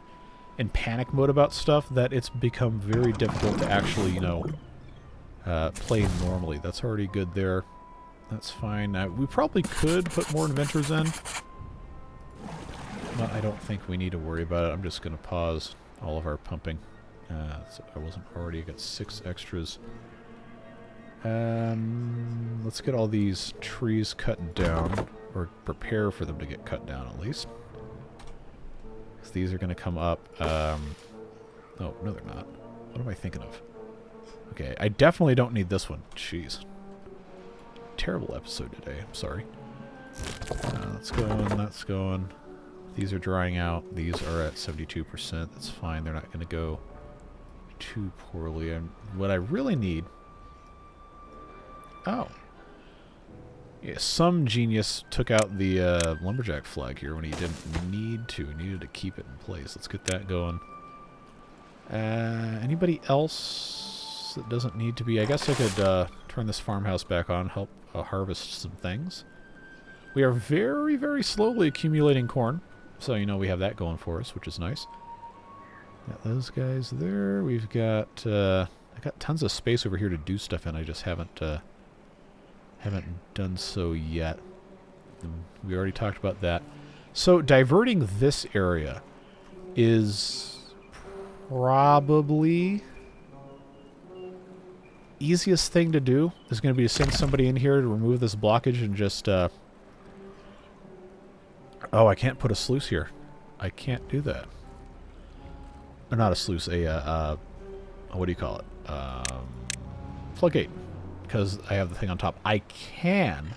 A: in panic mode about stuff that it's become very difficult to actually, play normally. That's already good there. That's fine. We probably could put more inventors in. But I don't think we need to worry about it. I'm just going to pause all of our pumping. So I wasn't already. I got 6 extras. Let's get all these trees cut down, or prepare for them to get cut down at least. Because these are going to come up. Oh, no they're not. What am I thinking of? Okay, I definitely don't need this one. Jeez. Terrible episode today. I'm sorry. That's going. That's going. These are drying out. These are at 72%. That's fine. They're not going to go too poorly. What I really need... Oh. Yeah, some genius took out the lumberjack flag here when he didn't need to. He needed to keep it in place. Let's get that going. Anybody else that doesn't need to be? I guess I could turn this farmhouse back on, help harvest some things. We are very, very slowly accumulating corn. So, you know, we have that going for us, which is nice. Got those guys there. We've got... I got tons of space over here to do stuff in. I just haven't done so yet. We already talked about that. So, diverting this area is probably... easiest thing to do is going to be to send somebody in here to remove this blockage and just... Oh, I can't put a sluice here. I can't do that. Or not a sluice, what do you call it? Floodgate. Because I have the thing on top. I can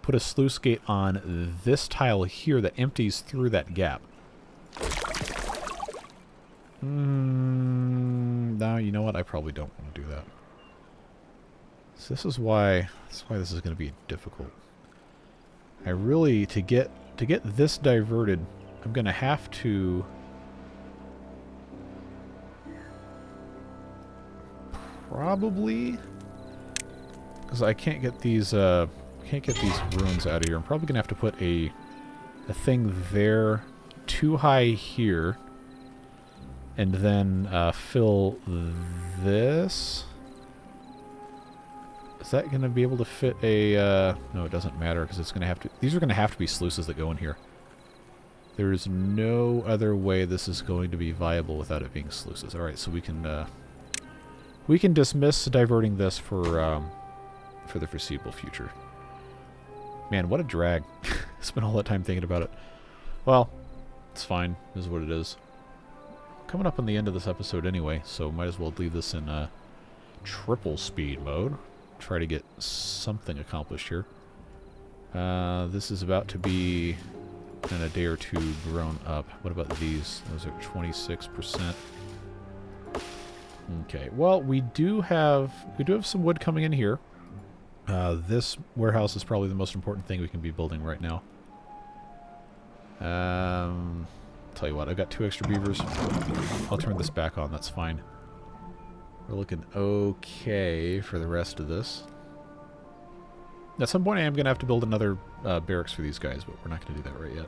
A: put a sluice gate on this tile here that empties through that gap. Now, you know what? I probably don't want to do that. So this is why this is going to be difficult. I really, to get this diverted, I'm going to have to probably, because I can't get these ruins out of here. I'm probably going to have to put a thing there too high here, and then fill this. Is that going to be able to fit a... no, it doesn't matter, because it's going to have to... These are going to have to be sluices that go in here. There's no other way this is going to be viable without it being sluices. Alright, so we can dismiss diverting this for the foreseeable future. Man, what a drag. Spent all that time thinking about it. Well, it's fine. This is what it is. Coming up on the end of this episode anyway, so might as well leave this in triple speed mode. Try to get something accomplished here. This is about to be in a day or two grown up. What about these? Those are 26%. Okay, well, we do have some wood coming in here. This warehouse is probably the most important thing we can be building right now. Tell you what, I've got 2 extra beavers. I'll turn this back on, that's fine. We're looking okay for the rest of this. At some point I am going to have to build another barracks for these guys, but we're not going to do that right yet.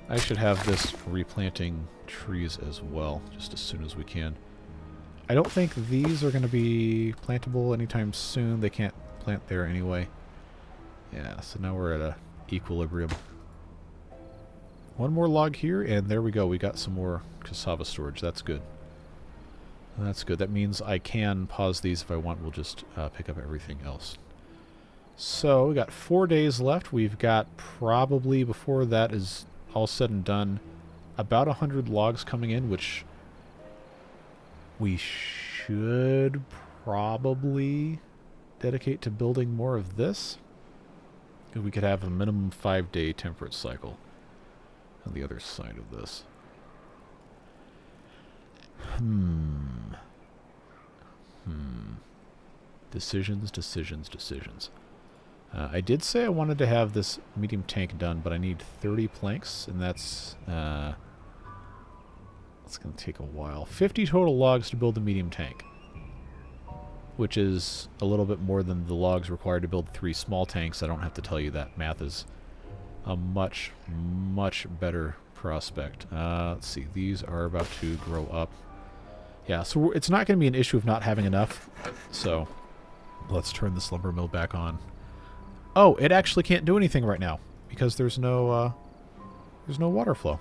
A: I should have this replanting trees as well, just as soon as we can. I don't think these are going to be plantable anytime soon. They can't plant there anyway. Yeah, so now we're at a equilibrium. One more log here, and there we go. We got some more cassava storage. That's good. That's good. That means I can pause these if I want. We'll just pick up everything else. So, we got 4 days left. We've got probably, before that is all said and done, about 100 logs coming in, which we should probably dedicate to building more of this. We could have a minimum 5-day temperate cycle on the other side of this. Decisions. I did say I wanted to have this medium tank done, but I need 30 planks, and that's it's going to take a while. 50 total logs to build the medium tank, which is a little bit more than the logs required to build 3 small tanks. I don't have to tell you that. Math is a much, much better prospect. Let's see. These are about to grow up. Yeah, so it's not going to be an issue of not having enough. So let's turn this lumber mill back on. Oh, it actually can't do anything right now because there's no water flow.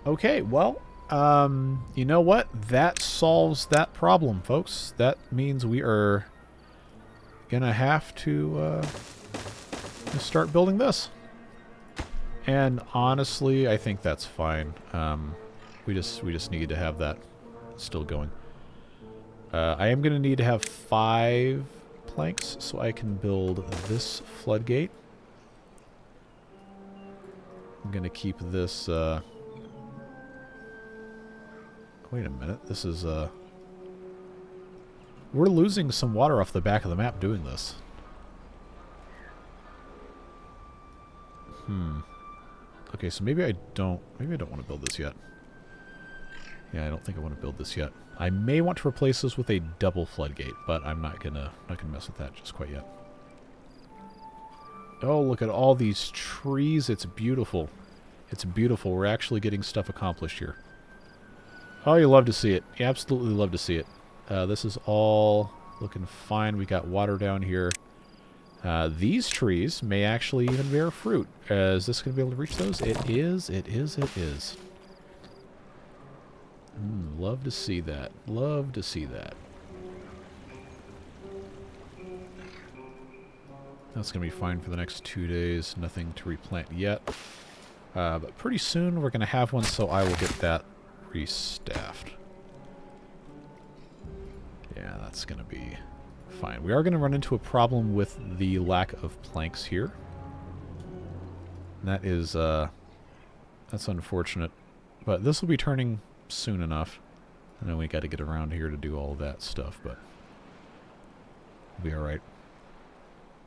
A: Okay, well, you know what? That solves that problem, folks. That means we are gonna have to start building this. And honestly, I think that's fine. We just need to have that still going. I am going to need to have 5 planks so I can build this floodgate. I'm going to keep this... Wait a minute. This is... We're losing some water off the back of the map doing this. Okay, so maybe I don't want to build this yet. Yeah, I don't think I want to build this yet. I may want to replace this with a double floodgate, but I'm not gonna mess with that just quite yet. Oh, look at all these trees. It's beautiful. It's beautiful. We're actually getting stuff accomplished here. Oh, you love to see it. You absolutely love to see it. This is all looking fine. We got water down here. These trees may actually even bear fruit. Is this going to be able to reach those? It is, it is, it is. Love to see that. Love to see that. That's going to be fine for the next 2 days. Nothing to replant yet. But pretty soon we're going to have one, so I will get that restaffed. Yeah, that's going to be fine. We are going to run into a problem with the lack of planks here. And that is, that's unfortunate. But this will be turning soon enough. And then we got to get around here to do all of that stuff, but we'll be alright.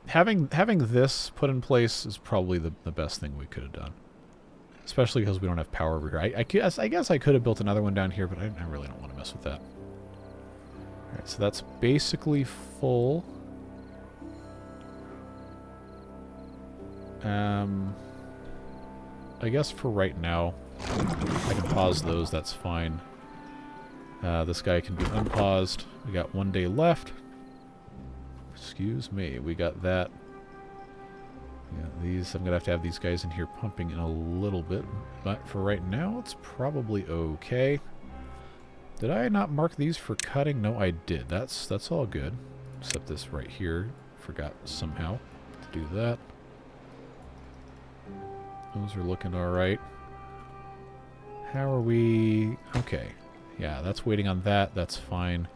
A: Having this put in place is probably the best thing we could have done. Especially because we don't have power over here. I guess I could have built another one down here, but I really don't want to mess with that. Alright, so that's basically full. I guess for right now, I can pause those, that's fine. This guy can be unpaused. We got 1 day left. Excuse me, we got that. Yeah, these, I'm going to have these guys in here pumping in a little bit. But for right now, it's probably okay. Did I not mark these for cutting? No, I did. That's all good. Except this right here. Forgot somehow to do that. Those are looking alright. How are we... Okay. Yeah, that's waiting on that. That's fine.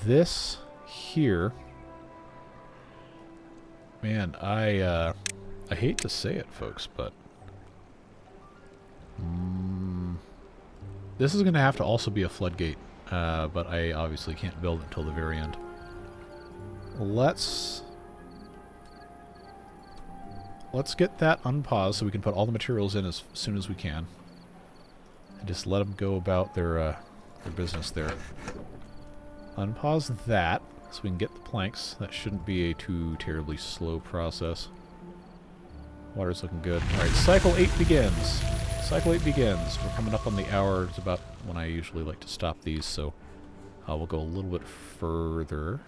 A: This here... Man, I hate to say it, folks, but... this is going to have to also be a floodgate, but I obviously can't build it until the very end. Let's get that unpaused so we can put all the materials in as soon as we can. And just let them go about their business there. Unpause that so we can get the planks. That shouldn't be a too terribly slow process. Water's looking good. Alright, cycle 8 begins. Cycle 8 begins. We're coming up on the hour. It's about when I usually like to stop these, so we'll go a little bit further.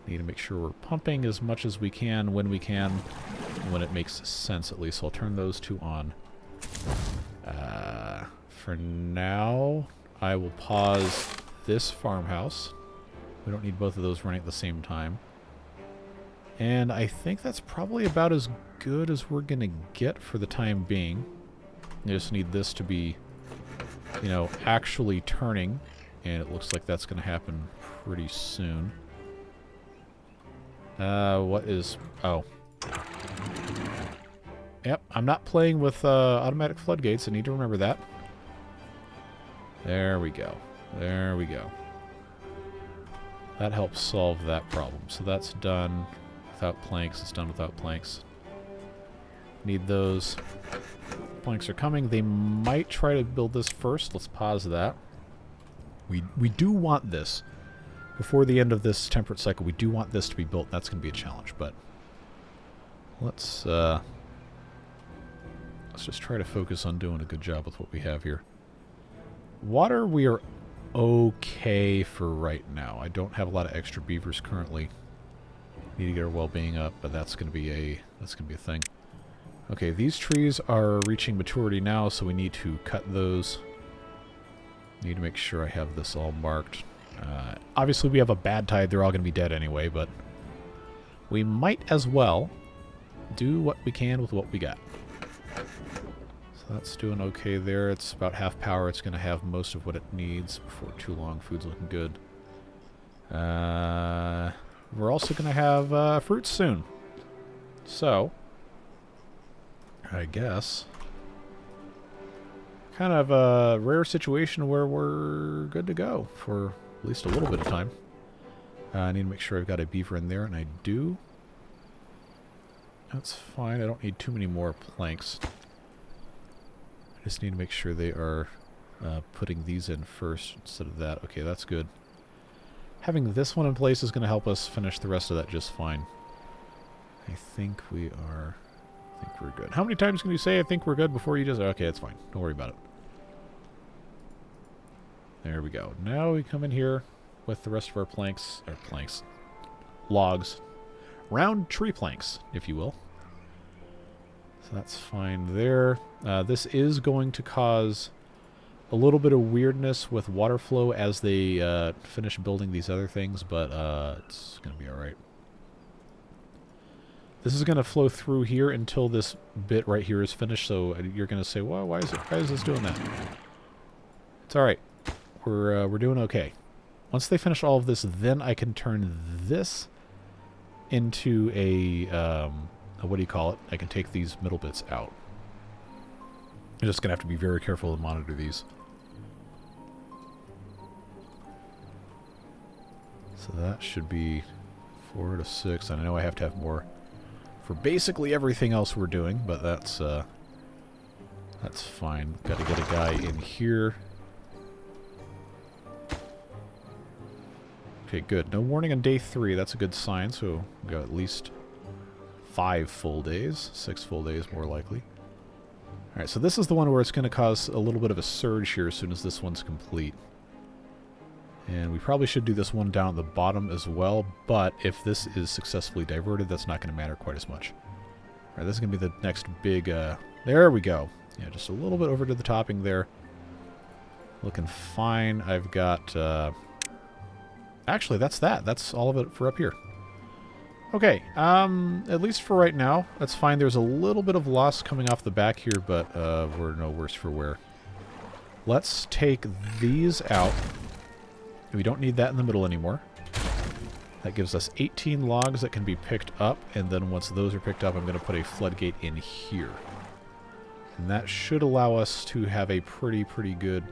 A: Need to make sure we're pumping as much as we can, when it makes sense at least. So I'll turn those two on. For now, I will pause this farmhouse. We don't need both of those running at the same time. And I think that's probably about as good as we're going to get for the time being. I just need this to be, you know, actually turning. And it looks like that's going to happen pretty soon. What is... Oh. Yep, I'm not playing with automatic floodgates. I need to remember that. There we go. There we go. That helps solve that problem. So that's done without planks. It's done without planks. Need those. Planks are coming. They might try to build this first. Let's pause that. We do want this. Before the end of this temperate cycle, we do want this to be built. That's going to be a challenge, but let's just try to focus on doing a good job with what we have here. Water, we are okay for right now. I don't have a lot of extra beavers currently. Need to get our well-being up, but that's going to be a thing. Okay, these trees are reaching maturity now, so we need to cut those. Need to make sure I have this all marked. Obviously, we have a bad tide. They're all going to be dead anyway, but we might as well do what we can with what we got. So So that's doing okay there. It's about half power. It's going to have most of what it needs before too long. Food's looking good. We're also going to have fruits soon. So, I guess, kind of a rare situation where we're good to go for at least a little bit of time. I need to make sure I've got a beaver in there, and I do. That's fine. I don't need too many more planks. I just need to make sure they are putting these in first instead of that. Okay, that's good. Having this one in place is going to help us finish the rest of that just fine. I think we're good. How many times can you say I think we're good before you just... Okay, that's fine. Don't worry about it. There we go. Now we come in here with the rest of our planks, logs, round tree planks, if you will. So that's fine there. This is going to cause a little bit of weirdness with water flow as they finish building these other things, but it's going to be alright. This is going to flow through here until this bit right here is finished, so you're going to say, well, why is this doing that? It's alright. We're doing okay. Once they finish all of this, then I can turn this into a what do you call it? I can take these middle bits out. I'm just going to have to be very careful to monitor these. So that should be 4 to 6. And I know I have to have more for basically everything else we're doing, but that's fine. Got to get a guy in here. Okay, good. No warning on day 3. That's a good sign. So we got at least 5 full days. 6 full days, more likely. Alright, so this is the one where it's going to cause a little bit of a surge here as soon as this one's complete. And we probably should do this one down at the bottom as well, but if this is successfully diverted, that's not going to matter quite as much. Alright, this is going to be the next big... there we go. Yeah, just a little bit over to the topping there. Looking fine. I've got... actually, that's that. That's all of it for up here. Okay, at least for right now, that's fine. There's a little bit of loss coming off the back here, but we're no worse for wear. Let's take these out. We don't need that in the middle anymore. That gives us 18 logs that can be picked up, and then once those are picked up, I'm going to put a floodgate in here. And that should allow us to have a pretty good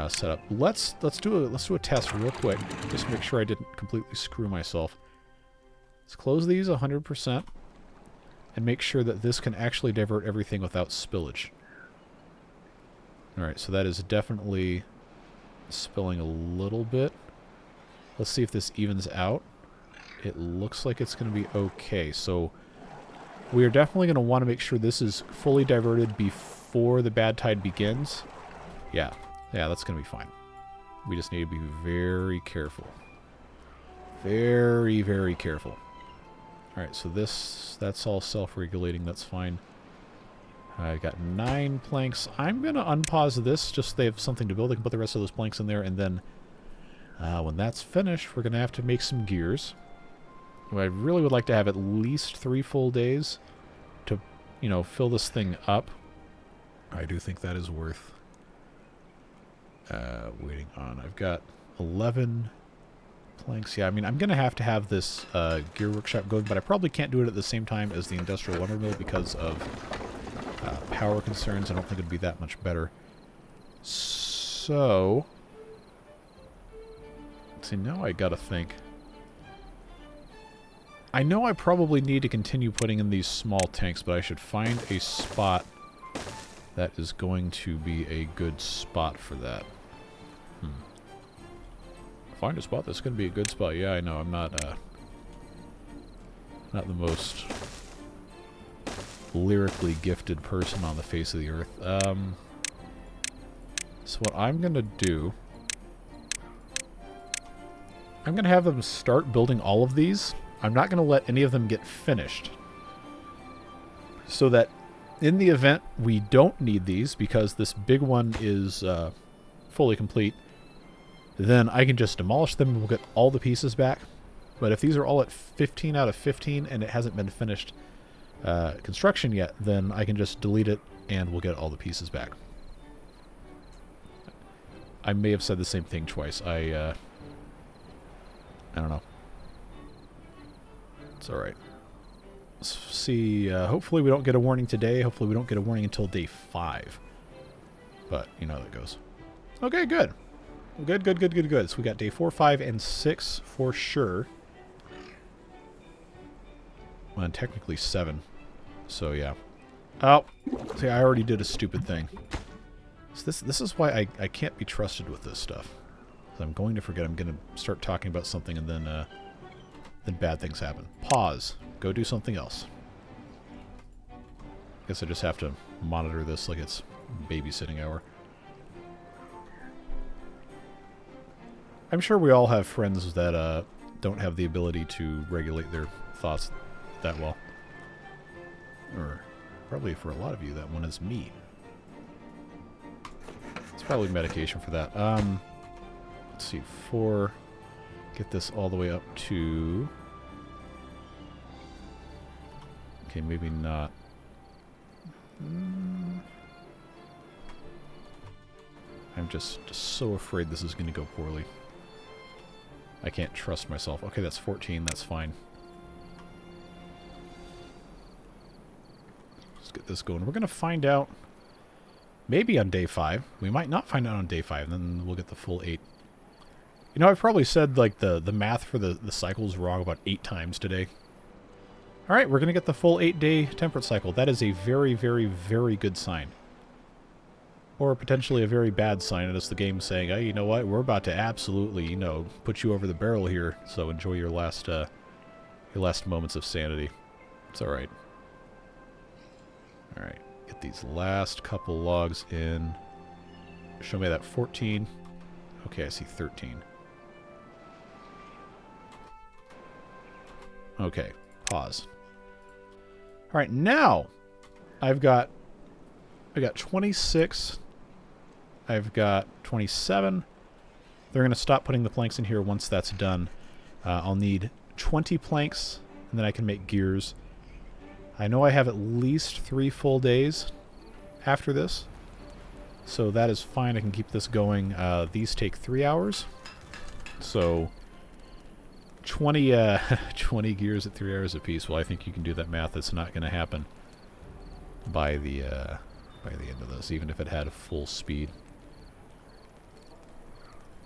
A: setup. Let's do a test real quick, just to make sure I didn't completely screw myself. Let's close these 100% and make sure that this can actually divert everything without spillage. Alright, so that is definitely spilling a little bit. Let's see if this evens out. It looks like it's going to be okay. So we are definitely going to want to make sure this is fully diverted before the bad tide begins. Yeah, that's going to be fine. We just need to be very careful. Very careful. Alright, so that's all self-regulating. That's fine. I got 9 planks. I'm going to unpause this just so they have something to build. I can put the rest of those planks in there, and then when that's finished, we're going to have to make some gears. I really would like to have at least 3 full days to, fill this thing up. I do think that is worth waiting on. I've got 11 planks. Yeah, I mean, I'm going to have this gear workshop going, but I probably can't do it at the same time as the industrial lumber mill because of power concerns. I don't think it'd be that much better. So, let's see, now I gotta think. I know I probably need to continue putting in these small tanks, but I should find a spot that is going to be a good spot for that. Find a spot that's going to be a good spot. Yeah, I know. I'm not the most lyrically gifted person on the face of the earth. So what I'm going to do... I'm going to have them start building all of these. I'm not going to let any of them get finished. So that in the event we don't need these, because this big one is fully complete, then I can just demolish them and we'll get all the pieces back. But if these are all at 15 out of 15 and it hasn't been finished construction yet, then I can just delete it and we'll get all the pieces back. I may have said the same thing twice. I don't know. It's alright. Let's see. Hopefully we don't get a warning today. Hopefully we don't get a warning until day 5. But, you know how that goes. Okay, good. Good, good, good, good, good. So we got day 4, 5, and 6 for sure. Well, and technically 7. So, yeah. Oh, see, I already did a stupid thing. So this is why I can't be trusted with this stuff. I'm going to forget. I'm going to start talking about something and then bad things happen. Pause. Go do something else. Guess I just have to monitor this like it's babysitting hour. I'm sure we all have friends that don't have the ability to regulate their thoughts that well. Or probably for a lot of you, that one is me. It's probably medication for that. Let's see, 4. Get this all the way up to... Okay, maybe not. I'm just so afraid this is going to go poorly. I can't trust myself. Okay, that's 14. That's fine. Let's get this going. We're going to find out maybe on day 5. We might not find out on day 5, and then we'll get the full 8. You know, I've probably said, like, the math for the cycles wrong about 8 times today. Alright, we're going to get the full 8-day temperate cycle. That is a very, very, very good sign. Or potentially a very bad sign, and it's the game saying, hey, you know what, we're about to absolutely, you know, put you over the barrel here, so enjoy your last moments of sanity. It's alright. Alright, get these last couple logs in. Show me that 14. Okay, I see 13. Okay, pause. Alright, now I got 26. I've got 27. They're going to stop putting the planks in here once that's done. I'll need 20 planks, and then I can make gears. I know I have at least 3 full days after this, so that is fine. I can keep this going. These take 3 hours, so 20 gears at 3 hours apiece. Well, I think you can do that math. It's not going to happen by the end of this, even if it had full speed.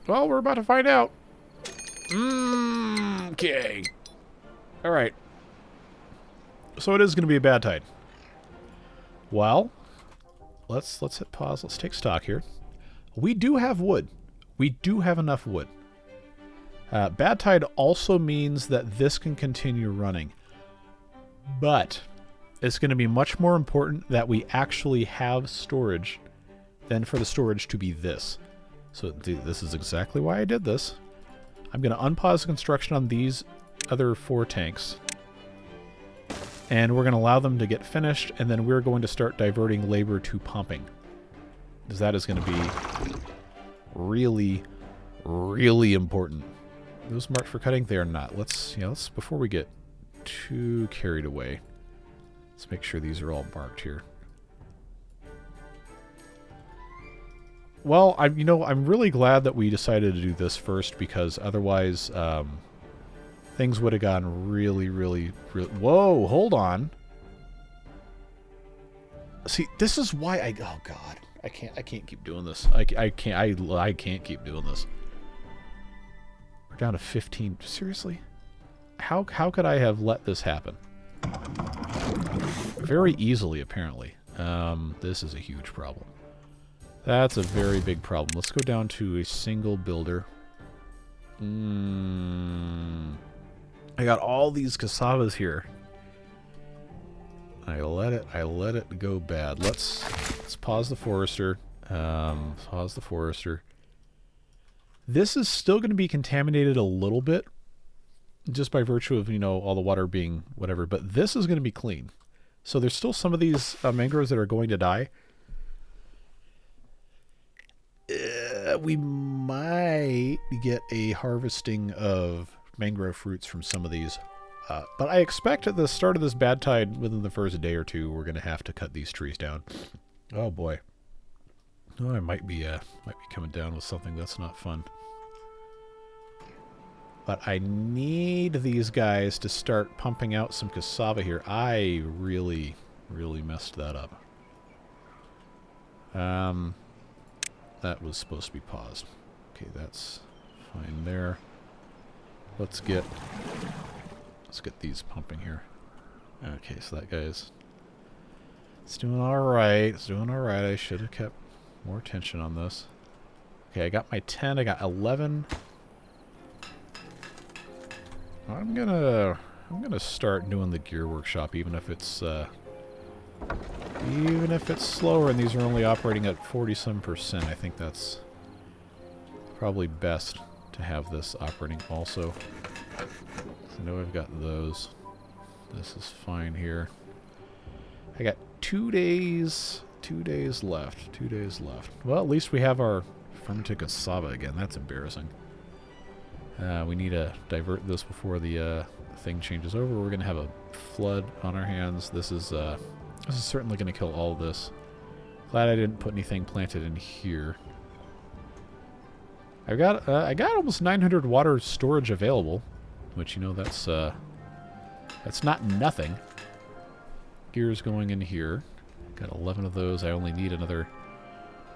A: Well, we're about to find out. Okay. All right. So it is going to be a bad tide. Well, let's hit pause. Let's take stock here. We do have wood. We do have enough wood. Bad tide also means that this can continue running. But it's going to be much more important that we actually have storage than for the storage to be this. So this is exactly why I did this. I'm going to unpause the construction on these other 4 tanks. And we're going to allow them to get finished, and then we're going to start diverting labor to pumping. Because that is going to be really, really important. Are those marked for cutting? They are not. Let's before we get too carried away, let's make sure these are all marked here. Well, I'm really glad that we decided to do this first, because otherwise things would have gone really, really, really... Whoa, hold on. See, this is why oh God, I can't keep doing this. I can't keep doing this. We're down to 15. Seriously? How could I have let this happen? Very easily, apparently. This is a huge problem. That's a very big problem. Let's go down to a single builder. I got all these cassavas here. I let it go bad. Let's pause the forester. Pause the forester. This is still going to be contaminated a little bit, just by virtue of, all the water being whatever, but this is going to be clean. So there's still some of these mangroves that are going to die. We might get a harvesting of mangrove fruits from some of these. But I expect at the start of this bad tide, within the first day or two, we're going to have to cut these trees down. Oh boy. Oh, I might be coming down with something that's not fun. But I need these guys to start pumping out some cassava here. I really messed that up. That was supposed to be paused. Okay, that's fine there. Let's get these pumping here. Okay, so that guy's... It's doing alright. It's doing alright. I should have kept more attention on this. Okay, I got my 10. I got 11. I'm gonna start doing the gear workshop, even if it's slower and these are only operating at 40-some%. I think that's probably best to have this operating also. I know I've got those. This is fine here. I got 2 days. 2 days left. 2 days left. Well, at least we have our fermented cassava again. That's embarrassing. We need to divert this before the thing changes over. We're going to have a flood on our hands. This is certainly going to kill all of this. Glad I didn't put anything planted in here. I got almost 900 water storage available, which, you know, that's not nothing. Gears going in here. Got 11 of those. I only need another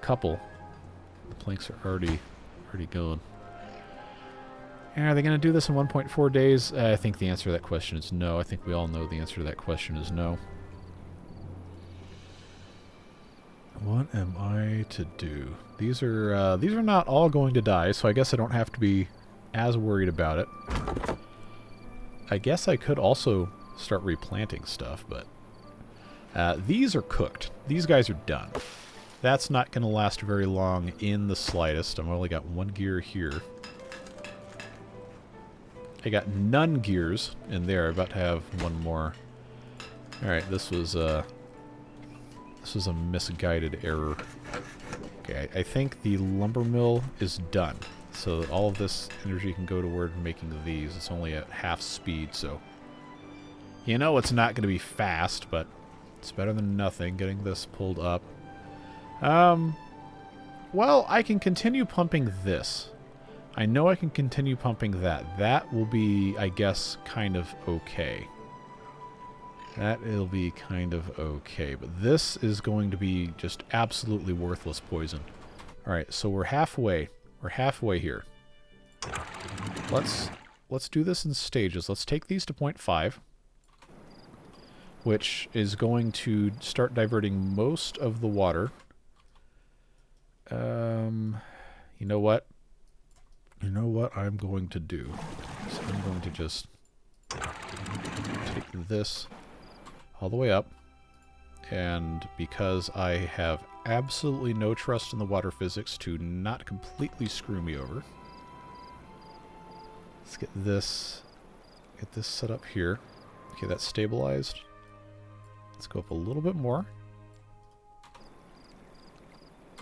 A: couple. The planks are already going. And are they going to do this in 1.4 days? I think the answer to that question is no. I think we all know the answer to that question is no. What am I to do? These are not all going to die, so I guess I don't have to be as worried about it. I guess I could also start replanting stuff, but these are cooked. These guys are done. That's not going to last very long in the slightest. I've only got one gear here. I got none gears in there. I'm about to have one more. Alright, this was a misguided error. Okay, I think the lumber mill is done. So all of this energy can go toward making these. It's only at half speed, so... You know it's not going to be fast, but it's better than nothing. Getting this pulled up. Well, I can continue pumping this. I know I can continue pumping that. That will be, I guess, kind of okay. That'll be kind of okay. But this is going to be just absolutely worthless poison. Alright, so we're halfway. We're halfway here. Let's do this in stages. Let's take these to 0.5. Which is going to start diverting most of the water. You know what? You know what I'm going to do? So I'm going to just take this all the way up. And because I have absolutely no trust in the water physics to not completely screw me over. Let's get this set up here. Okay, that's stabilized. Let's go up a little bit more.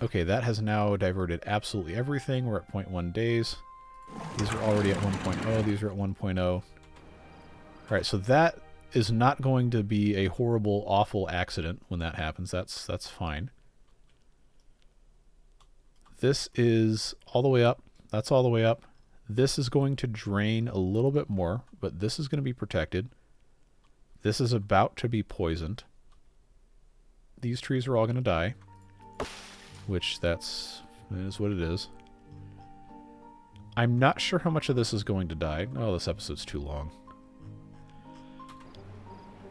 A: Okay, that has now diverted absolutely everything. We're at 0.1 days. These are already at 1.0. These are at 1.0. Alright, so that is not going to be a horrible, awful accident when that happens. That's fine. This is all the way up. That's all the way up. This is going to drain a little bit more, but this is going to be protected. This is about to be poisoned. These trees are all going to die. Which that is what it is. I'm not sure how much of this is going to die. Oh, this episode's too long.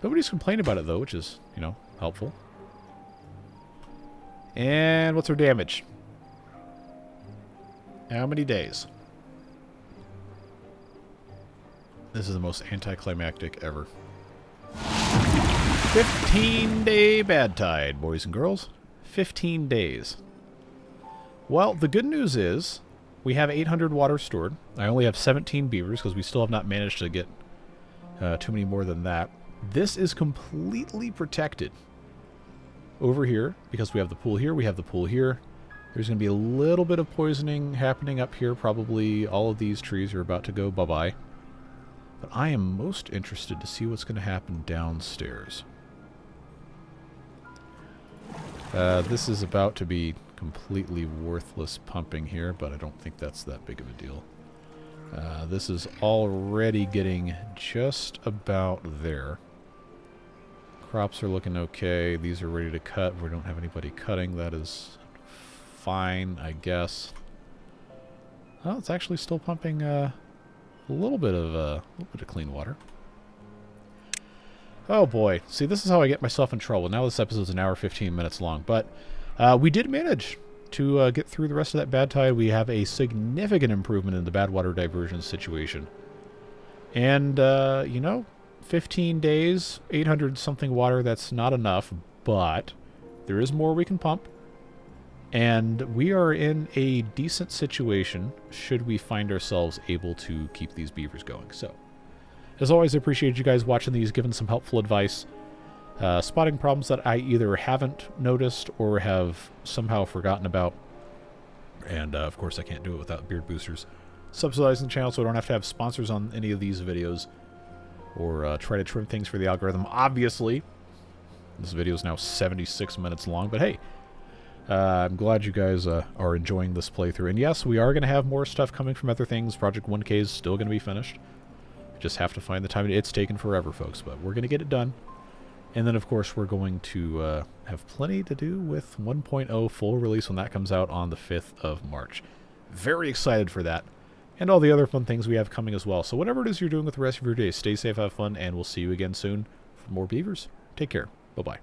A: Nobody's complained about it, though, which is, you know, helpful. And what's our damage? How many days? This is the most anticlimactic ever. 15-day badtide, boys and girls. 15 days. Well, the good news is we have 800 water stored. I only have 17 beavers because we still have not managed to get too many more than that. This is completely protected over here because we have the pool here, we have the pool here. There's going to be a little bit of poisoning happening up here. Probably all of these trees are about to go bye-bye. But I am most interested to see what's going to happen downstairs. This is about to be completely worthless pumping here, but I don't think that's that big of a deal. This is already getting just about there. Crops are looking okay. These are ready to cut. We don't have anybody cutting. That is fine, I guess. Oh, it's actually still pumping a little bit of clean water. Oh boy. See, this is how I get myself in trouble. Now this episode's an hour 15 minutes long, but we did manage to get through the rest of that bad tide. We have a significant improvement in the badwater diversion situation. And, you know, 15 days, 800 something water, that's not enough, but there is more we can pump. And we are in a decent situation should we find ourselves able to keep these beavers going. So, as always, I appreciate you guys watching these, giving some helpful advice, spotting problems that I either haven't noticed or have somehow forgotten about. And, of course, I can't do it without beard boosters subsidizing the channel, so I don't have to have sponsors on any of these videos or try to trim things for the algorithm. Obviously, this video is now 76 minutes long, but hey, I'm glad you guys are enjoying this playthrough. And yes, we are going to have more stuff coming from other things. Project 1K is still going to be finished. Just have to find the time. It's taken forever, folks, but we're going to get it done. And then, of course, we're going to have plenty to do with 1.0 full release when that comes out on the 5th of March. Very excited for that. And all the other fun things we have coming as well. So whatever it is you're doing with the rest of your day, stay safe, have fun, and we'll see you again soon for more beavers. Take care. Bye-bye.